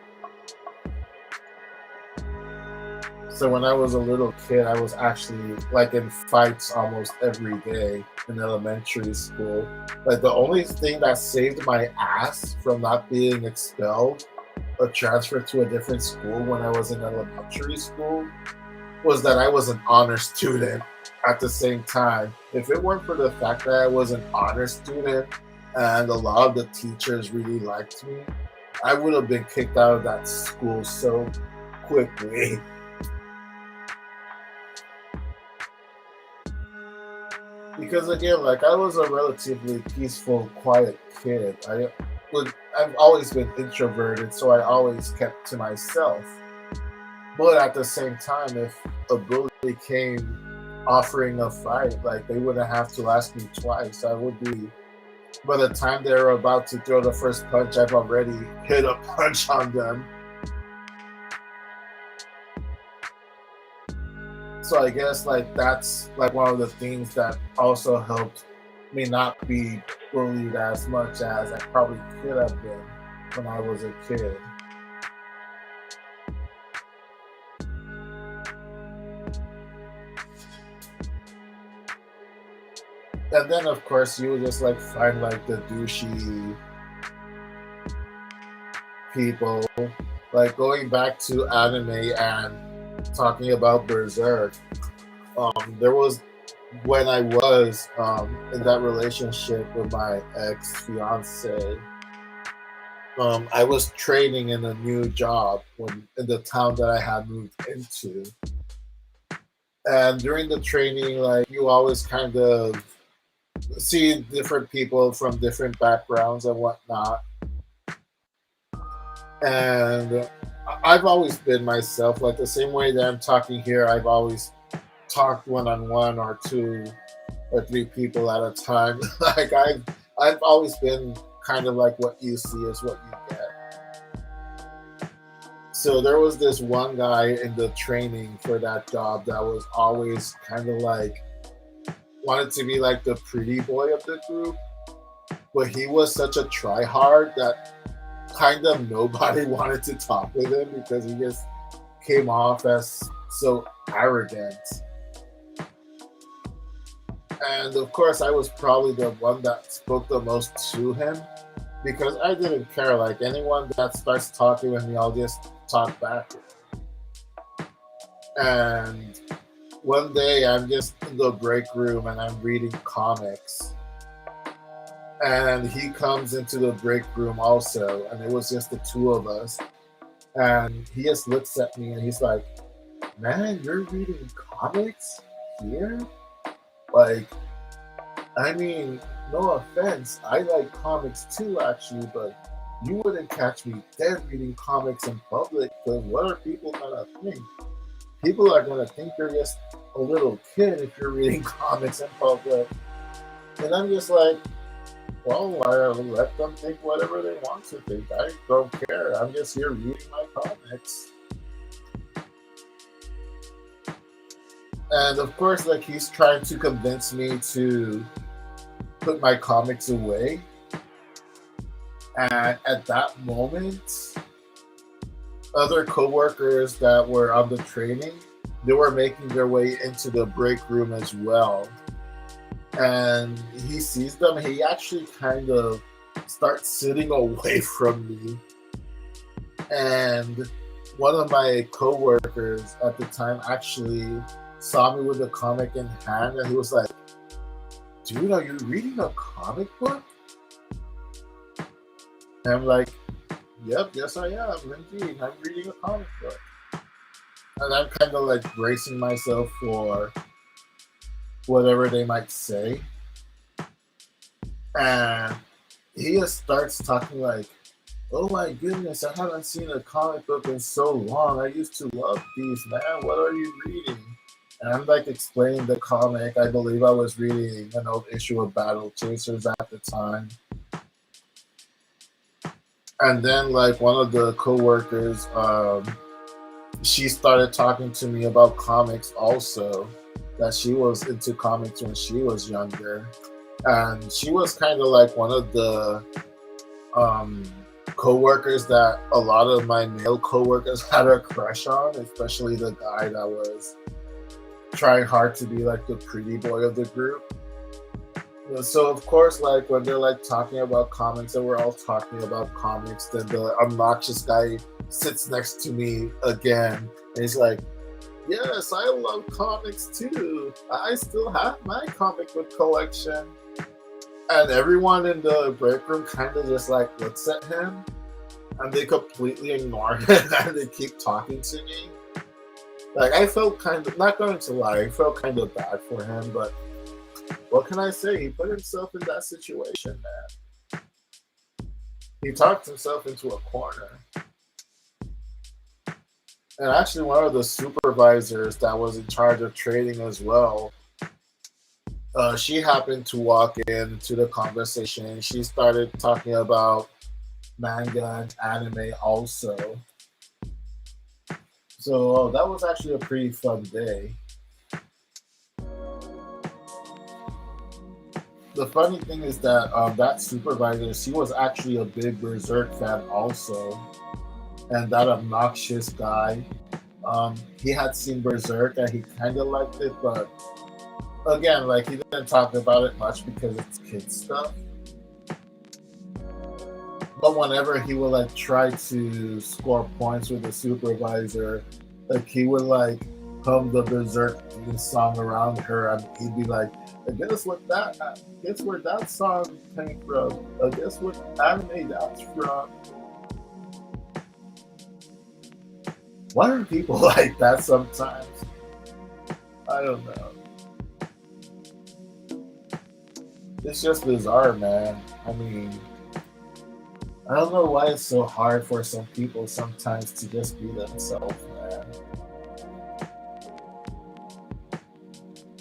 So when I was a little kid, I was actually like in fights almost every day in elementary school. Like the only thing that saved my ass from not being expelled or transferred to a different school when I was in elementary school was that I was an honor student at the same time. If it weren't for the fact that I was an honor student and a lot of the teachers really liked me, I would have been kicked out of that school so quickly. Because again, like I was a relatively peaceful, quiet kid. I've always been introverted, so I always kept to myself. But at the same time, if a bully came offering a fight, like they wouldn't have to ask me twice. I would be by the time they were about to throw the first punch, I've already hit a punch on them. So I guess like that's like one of the things that also helped me not be bullied as much as I probably could have been when I was a kid. And then of course you would just like find like the douchey people. Like going back to anime and talking about Berserk, there was when I was in that relationship with my ex fiance. I was training in a new job when in the town that I had moved into, and during the training, like you always kind of see different people from different backgrounds and whatnot. And I've always been myself, like the same way that I'm talking here. I've always talked one on one or two or three people at a time. Like I've always been kind of like what you see is what you get. So there was this one guy in the training for that job that was always kind of like wanted to be like the pretty boy of the group, but he was such a try hard that kind of nobody wanted to talk with him because he just came off as so arrogant. And of course, I was probably the one that spoke the most to him because I didn't care. Like anyone that starts talking with me, I'll just talk back. And one day, I'm just in the break room and I'm reading comics. And he comes into the break room also, and it was just the two of us. And he just looks at me and he's like, "Man, you're reading comics here? Like, I mean, no offense, I like comics too, actually, but you wouldn't catch me dead reading comics in public because what are people gonna think? People are gonna think you're just a little kid if you're reading comics in public." And I'm just like, well, I let them think whatever they want to think. I don't care. I'm just here reading my comics. And of course, like he's trying to convince me to put my comics away. And at that moment, other coworkers that were on the training, they were making their way into the break room as well. And he sees them. He actually kind of starts sitting away from me. And one of my coworkers at the time actually saw me with a comic in hand, and he was like, "Dude, are you reading a comic book?" And I'm like, "Yep, yes I am. Indeed, I'm reading a comic book." And I'm kind of like bracing myself for whatever they might say. And he just starts talking like, "Oh my goodness, I haven't seen a comic book in so long. I used to love these, man. What are you reading?" And I'm like explaining the comic. I believe I was reading an old issue of Battle Chasers at the time. And then like one of the coworkers, she started talking to me about comics also, that she was into comics when she was younger. And she was kind of like one of the um, co-workers that a lot of my male co-workers had a crush on, especially the guy that was trying hard to be like the pretty boy of the group. So of course, like when they're like talking about comics and we're all talking about comics, then the obnoxious guy sits next to me again, and he's like, "Yes, I love comics too. I still have my comic book collection." And everyone in the break room kind of just like looks at him, and they completely ignore him and they keep talking to me. Like I felt kind of, not going to lie, I felt kind of bad for him, but what can I say? He put himself in that situation, man. He talked himself into a corner. And actually, one of the supervisors that was in charge of trading as well, she happened to walk into the conversation. She started talking about manga and anime also. So that was actually a pretty fun day. The funny thing is that that supervisor, she was actually a big Berserk fan also, and that obnoxious guy, he had seen Berserk and he kind of liked it, but again, like he didn't talk about it much because it's kid stuff. But whenever he would like try to score points with the supervisor, like he would like hum the Berserk theme song around her, and he'd be like, guess where that song came from? Guess what anime that's from?" Why are people like that sometimes? I don't know. It's just bizarre, man. I mean, I don't know why it's so hard for some people sometimes to just be themselves, man.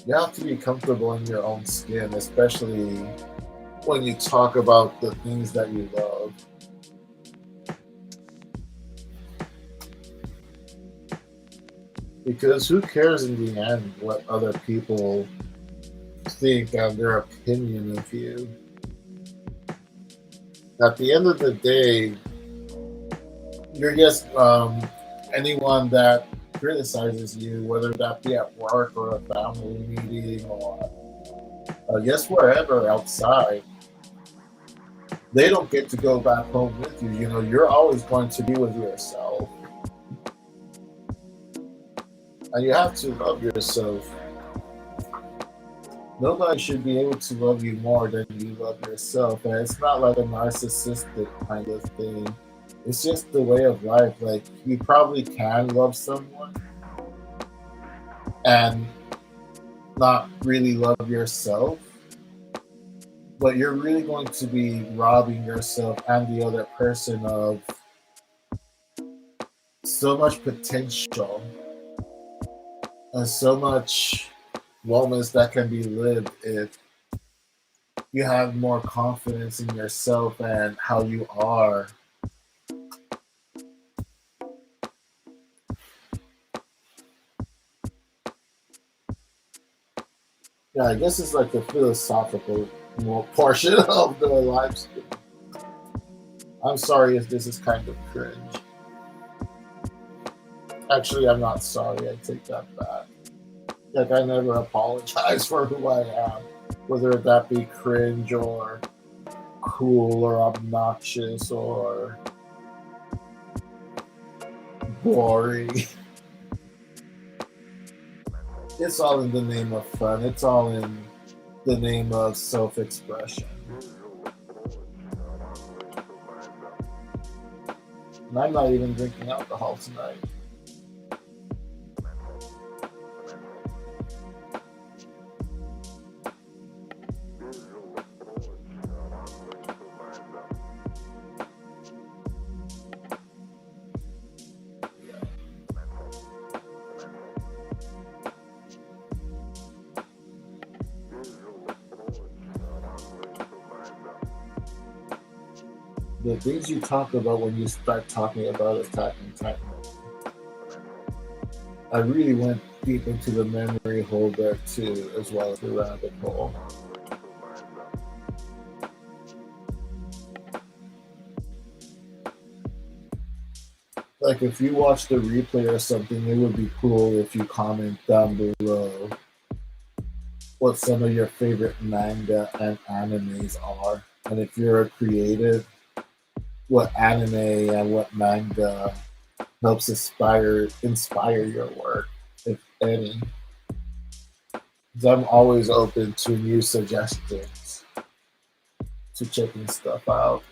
You have to be comfortable in your own skin, especially when you talk about the things that you love. Because who cares in the end what other people think and their opinion of you? At the end of the day, you're just anyone that criticizes you, whether that be at work or a family meeting or just wherever outside. They don't get to go back home with you. You know, you're always going to be with yourself, and you have to love yourself. Nobody should be able to love you more than you love yourself, and it's not like a narcissistic kind of thing. It's just the way of life. Like you probably can love someone and not really love yourself, but you're really going to be robbing yourself and the other person of so much potential and so much moments that can be lived if you have more confidence in yourself and how you are. Yeah, I guess it's like the philosophical more portion of the live stream. I'm sorry if this is kind of cringe. Actually, I'm not sorry. I take that back. Like, I never apologize for who I am, whether that be cringe or cool or obnoxious or boring. It's all in the name of fun. It's all in the name of self expression. And I'm not even drinking alcohol tonight. The things you talk about when you start talking about Attack on Titan, I really went deep into the memory hole there too, as well as the rabbit hole. Like if you watch the replay or something, it would be cool if you comment down below what some of your favorite manga and animes are. And if you're a creative, what anime and what manga helps inspire your work, if any. 'Cause I'm always open to new suggestions to checking stuff out.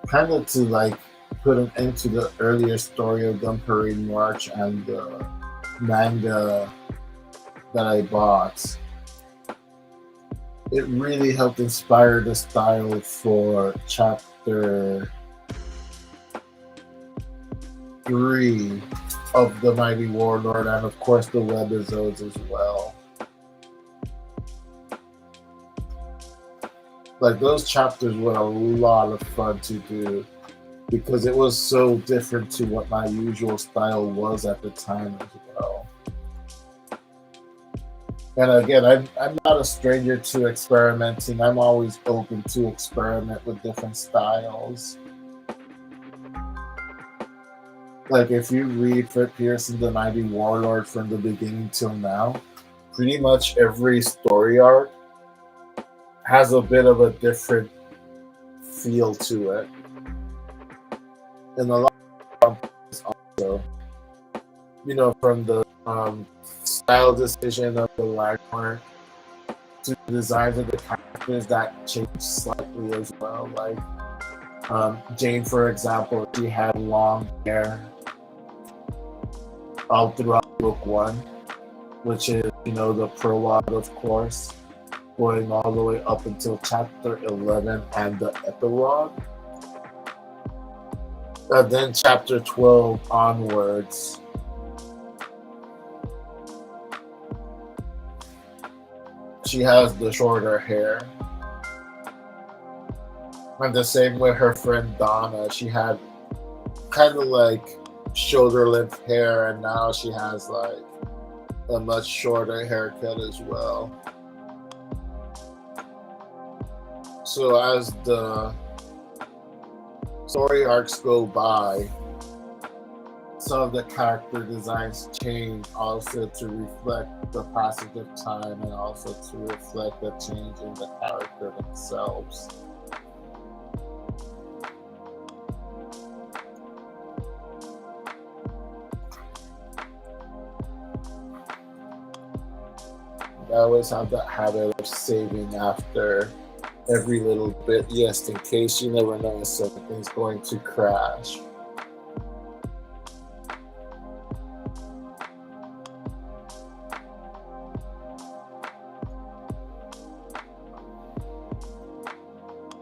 Kind of to like put an end to the earlier story of Gunpei March and the manga that I bought. It really helped inspire the style for chapter 3 of The Mighty Warlord and of course the webisodes as well. Like those chapters were a lot of fun to do because it was so different to what my usual style was at the time as well. And again, I'm not a stranger to experimenting. I'm always open to experiment with different styles. Like if you read Fred Pearson, The Mighty Warlord from the beginning till now, pretty much every story arc has a bit of a different feel to it. And a lot of also, from the style decision of the line work to the designs of the characters that changed slightly as well. Like Jane, for example, she had long hair all throughout book one, which is, the prologue, of course, going all the way up until chapter 11 and the epilogue. And then chapter 12 onwards, she has the shorter hair. And the same with her friend Donna. She had kind of like shoulder length hair, and now she has like a much shorter haircut as well. So as the story arcs go by, some of the character designs change also to reflect the passage of time and also to reflect the change in the character themselves. I always have that habit of saving after every little bit, just in case. You never know if something's going to crash.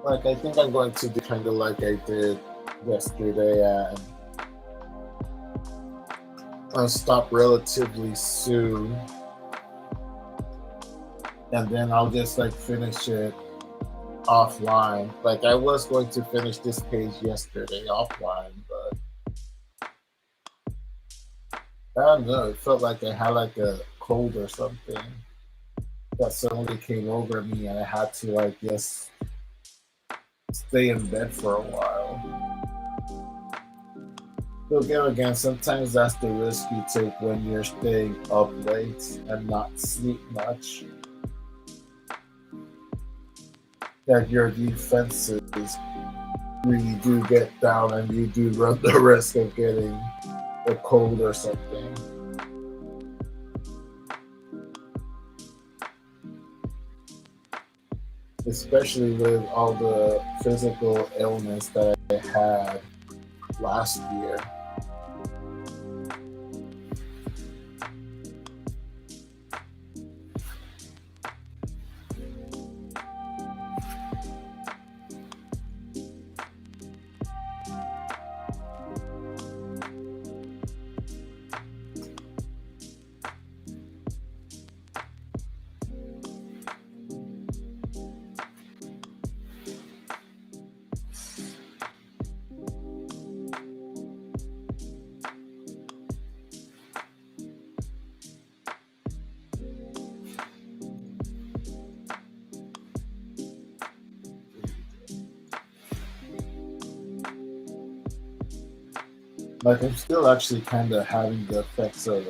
Like, I think I'm going to do kind of like I did yesterday, and I'll stop relatively soon. And then I'll just like finish it offline. Like, I was going to finish this page yesterday offline, but I don't know. It felt like I had like a cold or something that suddenly came over me, and I had to like just stay in bed for a while. But again, sometimes that's the risk you take when you're staying up late and not sleep much. That your defenses really do get down, and you do run the risk of getting a cold or something. Especially with all the physical illness that I had last year. Like, I'm still actually kind of having the effects of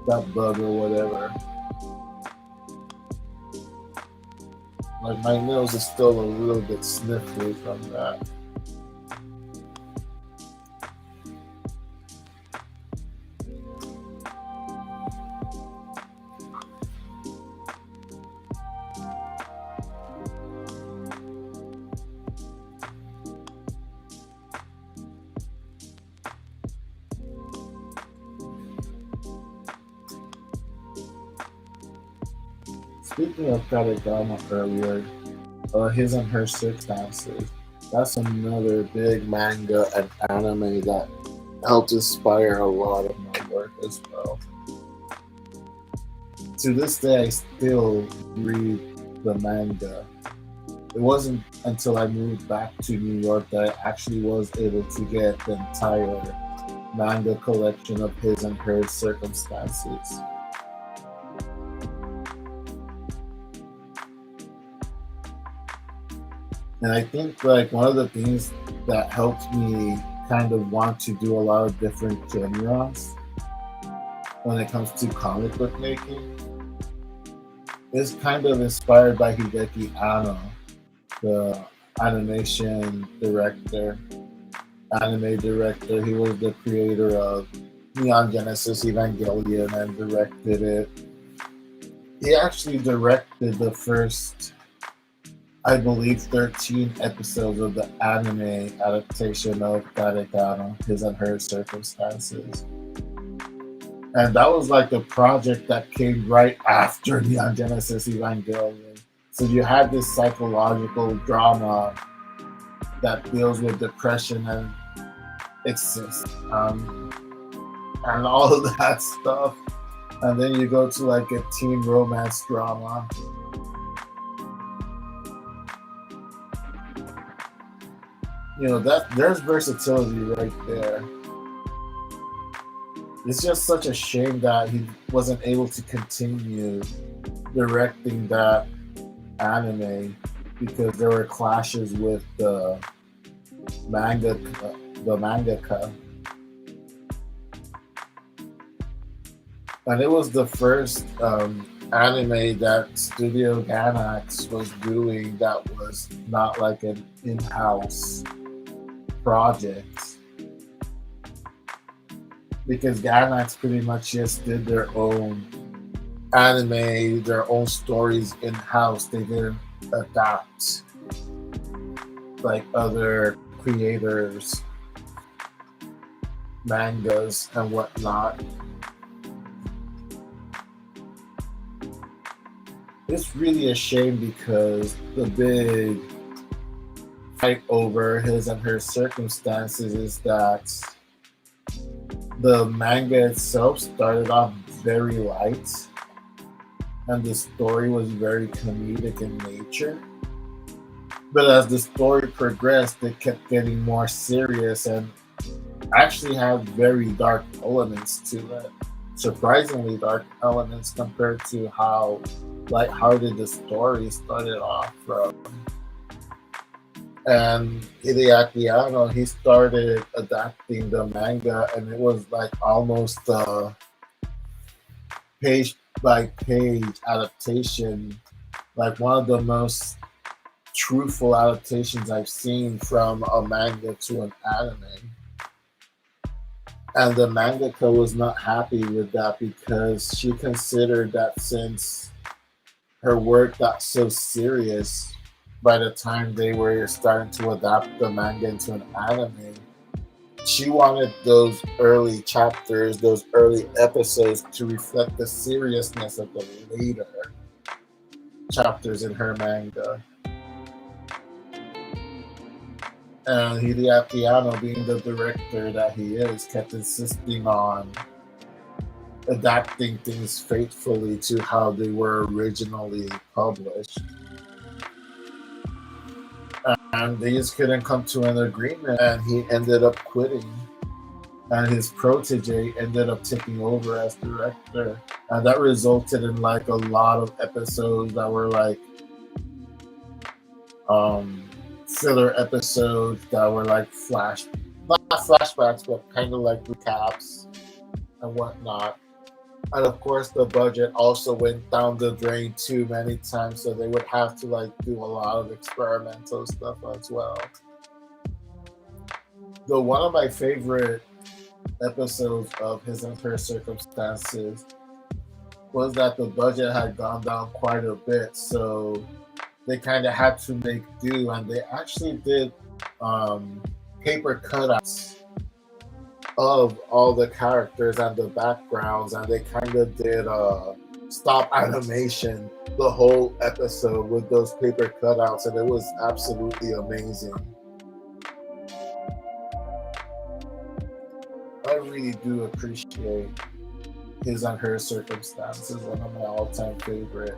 that bug or whatever. Like, my nose is still a little bit sniffly from that. Speaking of Katagama earlier, His and Her Circumstances, that's another big manga and anime that helped inspire a lot of my work as well. To this day, I still read the manga. It wasn't until I moved back to New York that I actually was able to get the entire manga collection of His and Her Circumstances. And I think like one of the things that helped me kind of want to do a lot of different genres when it comes to comic book making is kind of inspired by Hideki Anno, the animation director, anime director. He was the creator of Neon Genesis Evangelion and directed it. He actually directed the first, I believe, 13 episodes of the anime adaptation of Garetano, His and Her Circumstances. And that was like the project that came right after Neon Genesis Evangelion. So you had this psychological drama that deals with depression and exist, and all of that stuff. And then you go to like a teen romance drama. That there's versatility right there. It's just such a shame that he wasn't able to continue directing that anime because there were clashes with the mangaka. And it was the first anime that Studio Gainax was doing that was not like an in-house project. Because Gainax pretty much just did their own anime, their own stories in-house. They didn't adapt like other creators, mangas and whatnot. It's really a shame because the big fight over His and Her Circumstances is that the manga itself started off very light and the story was very comedic in nature. But as the story progressed, it kept getting more serious and actually had very dark elements to it. Surprisingly dark elements compared to how lighthearted the story started off from. And Hideaki Anno, he started adapting the manga, and it was like almost a page by page adaptation, like one of the most truthful adaptations I've seen from a manga to an anime. And the mangaka was not happy with that because she considered that since her work got so serious by the time they were starting to adapt the manga into an anime, she wanted those early chapters, those early episodes to reflect the seriousness of the later chapters in her manga. And Hideaki Anno, being the director that he is, kept insisting on adapting things faithfully to how they were originally published. And they just couldn't come to an agreement, and he ended up quitting. And his protege ended up taking over as director. And that resulted in like a lot of episodes that were like filler episodes that were like not flashbacks, but kind of like recaps and whatnot. And of course, the budget also went down the drain too many times, so they would have to like do a lot of experimental stuff as well. Though one of my favorite episodes of His and Her Circumstances was that the budget had gone down quite a bit, so they kind of had to make do, and they actually did paper cutouts of all the characters and the backgrounds, and they kind of did stop animation the whole episode with those paper cutouts, and it was absolutely amazing. I really do appreciate His and Her Circumstances, one of my all-time favorite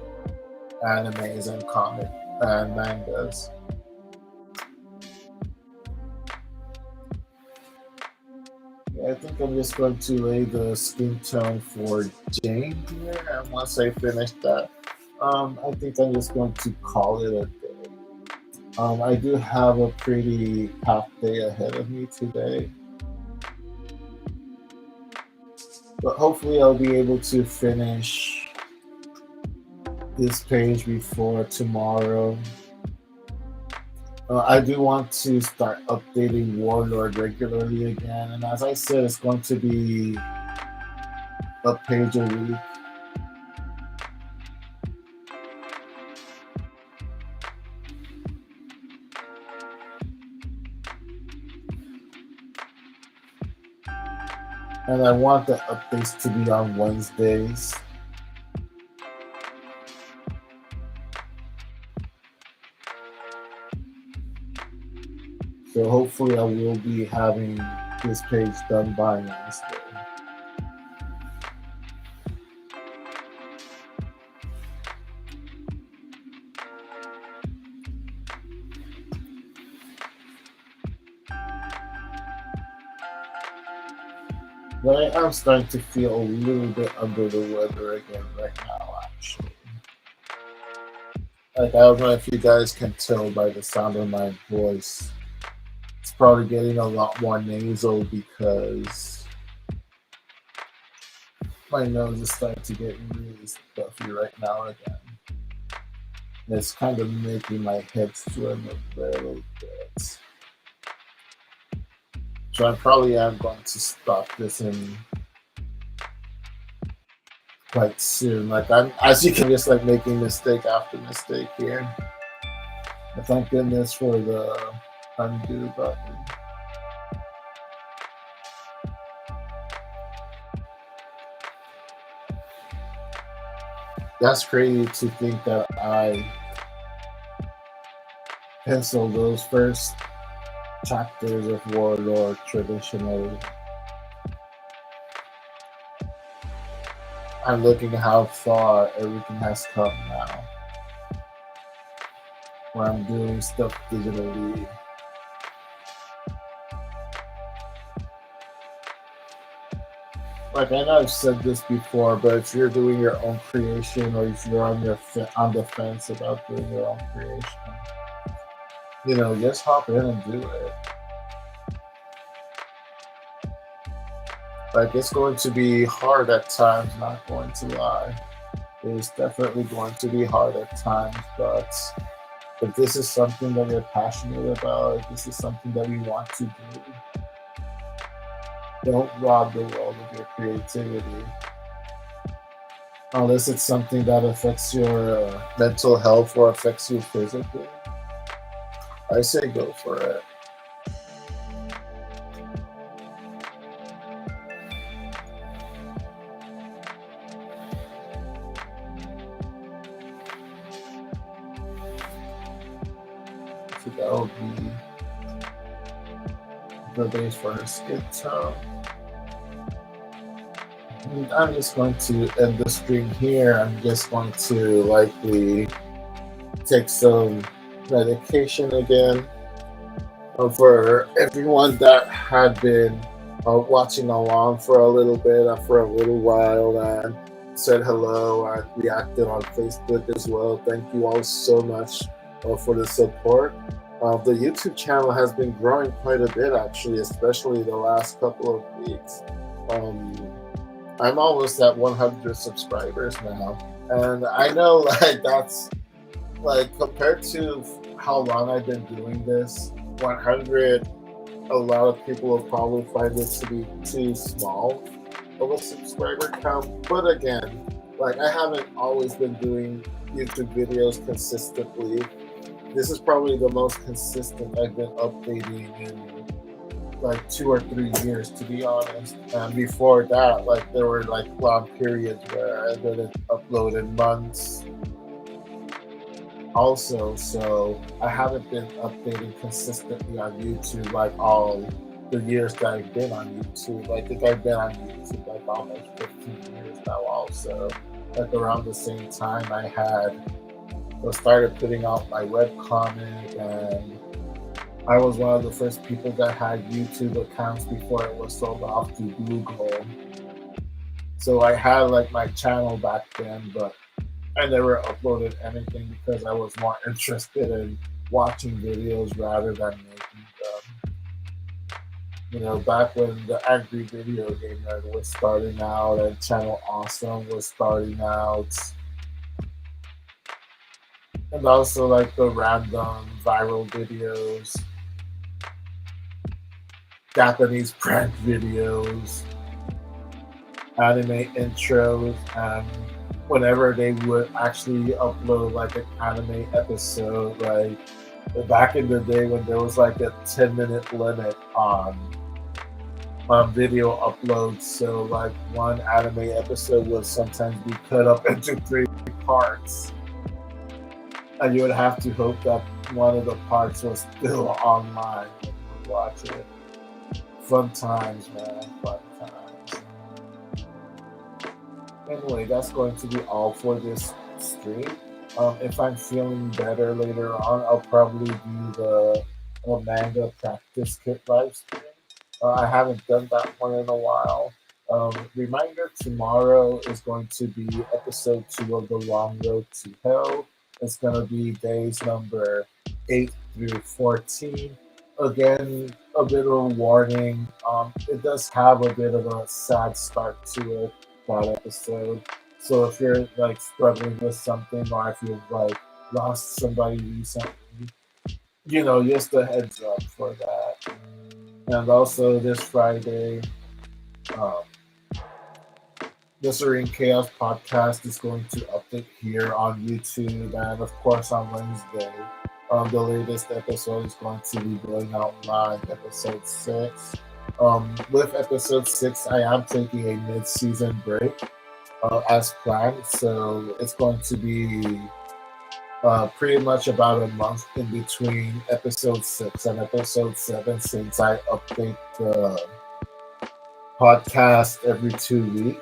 animes and comic and mangas. I think I'm just going to lay the skin tone for Jane here, and once I finish that, I think I'm just going to call it a day. I do have a pretty packed day ahead of me today, but hopefully I'll be able to finish this page before tomorrow. I do want to start updating Warlord regularly again, and as I said, it's going to be a page a week. And I want the updates to be on Wednesdays. So hopefully I will be having this page done by Wednesday. But I am starting to feel a little bit under the weather again right now, actually. Like, I don't know if you guys can tell by the sound of my voice. It's probably getting a lot more nasal because my nose is starting to get really stuffy right now again. And it's kind of making my head swim a little bit. So I probably am going to stop this in quite soon. Like, I'm, as you can just like making mistake after mistake here. But thank goodness for the undo button. That's crazy to think that I penciled those first chapters of Warlord traditionally. I'm looking at how far everything has come now. Where I'm doing stuff digitally. Like, I know I've said this before, but if you're doing your own creation, or if you're on on the fence about doing your own creation, just hop in and do it. Like, it's going to be hard at times, not going to lie. It's definitely going to be hard at times, but if this is something that you're passionate about, if this is something that we want to do, don't rob the world of your creativity. Unless it's something that affects your mental health or affects you physically, I say go for it. So that will be the base for her skin tone. And I'm just going to end the stream here. I'm just going to likely take some medication again. For everyone that had been watching along for a little bit, for a little while, and said hello and reacted on Facebook as well. Thank you all so much for the support. The YouTube channel has been growing quite a bit, actually, especially the last couple of weeks. I'm almost at 100 subscribers now, and I know like that's like compared to how long I've been doing this, 100. A lot of people will probably find this to be too small of a subscriber count. But again, like I haven't always been doing YouTube videos consistently. This is probably the most consistent I've been updating in like 2 or 3 years, to be honest. And before that, like there were like long periods where I didn't upload in months also. So I haven't been updating consistently on YouTube like all the years that I've been on YouTube. I think I've been on YouTube like almost 15 years now also. Like around the same time I started putting out my webcomic, and I was one of the first people that had YouTube accounts before it was sold off to Google. So I had like my channel back then, but I never uploaded anything because I was more interested in watching videos rather than making them. Back when the Angry Video Game Nerd was starting out and Channel Awesome was starting out, and also like the random viral videos, Japanese prank videos. anime intros, and whenever they would actually upload like an anime episode, like back in the day when there was like a 10-minute limit on video uploads. So like one anime episode would sometimes be cut up into three parts, and you would have to hope that one of the parts was still online when you would watch it. Fun times, man. Fun times. Anyway, that's going to be all for this stream. If I'm feeling better later on, I'll probably do the manga practice kit live stream. I haven't done that one in a while. Reminder, tomorrow is going to be episode 2 of The Long Road to Hell. It's going to be days number 8 through 14. Again, a bit of a warning. It does have a bit of a sad start to it, that episode. So if you're like struggling with something, or if you've like lost somebody recently, just a heads up for that. And also this Friday, um, the Serene Chaos podcast is going to update here on YouTube, and of course on Wednesday. The latest episode is going to be going out live, episode 6. With episode 6, I am taking a mid-season break as planned, so it's going to be pretty much about a month in between episode 6 and episode 7, since I update the podcast every 2 weeks.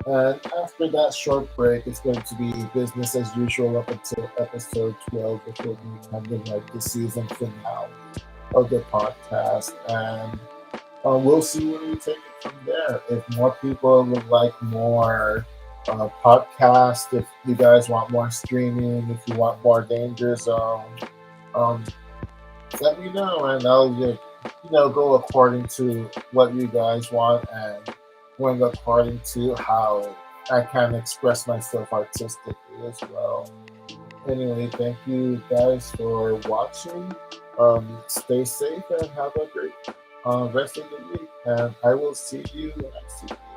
And after that short break, it's going to be business as usual up until episode 12, which will be kind of like the season finale of the podcast. And we'll see where we take it from there. If more people would like more podcasts, if you guys want more streaming, if you want more Danger Zone, um, let me know, and I'll go according to what you guys want, and going according to how I can express myself artistically as well. Anyway, thank you guys for watching. Stay safe and have a great rest of the week. And I will see you when I see you.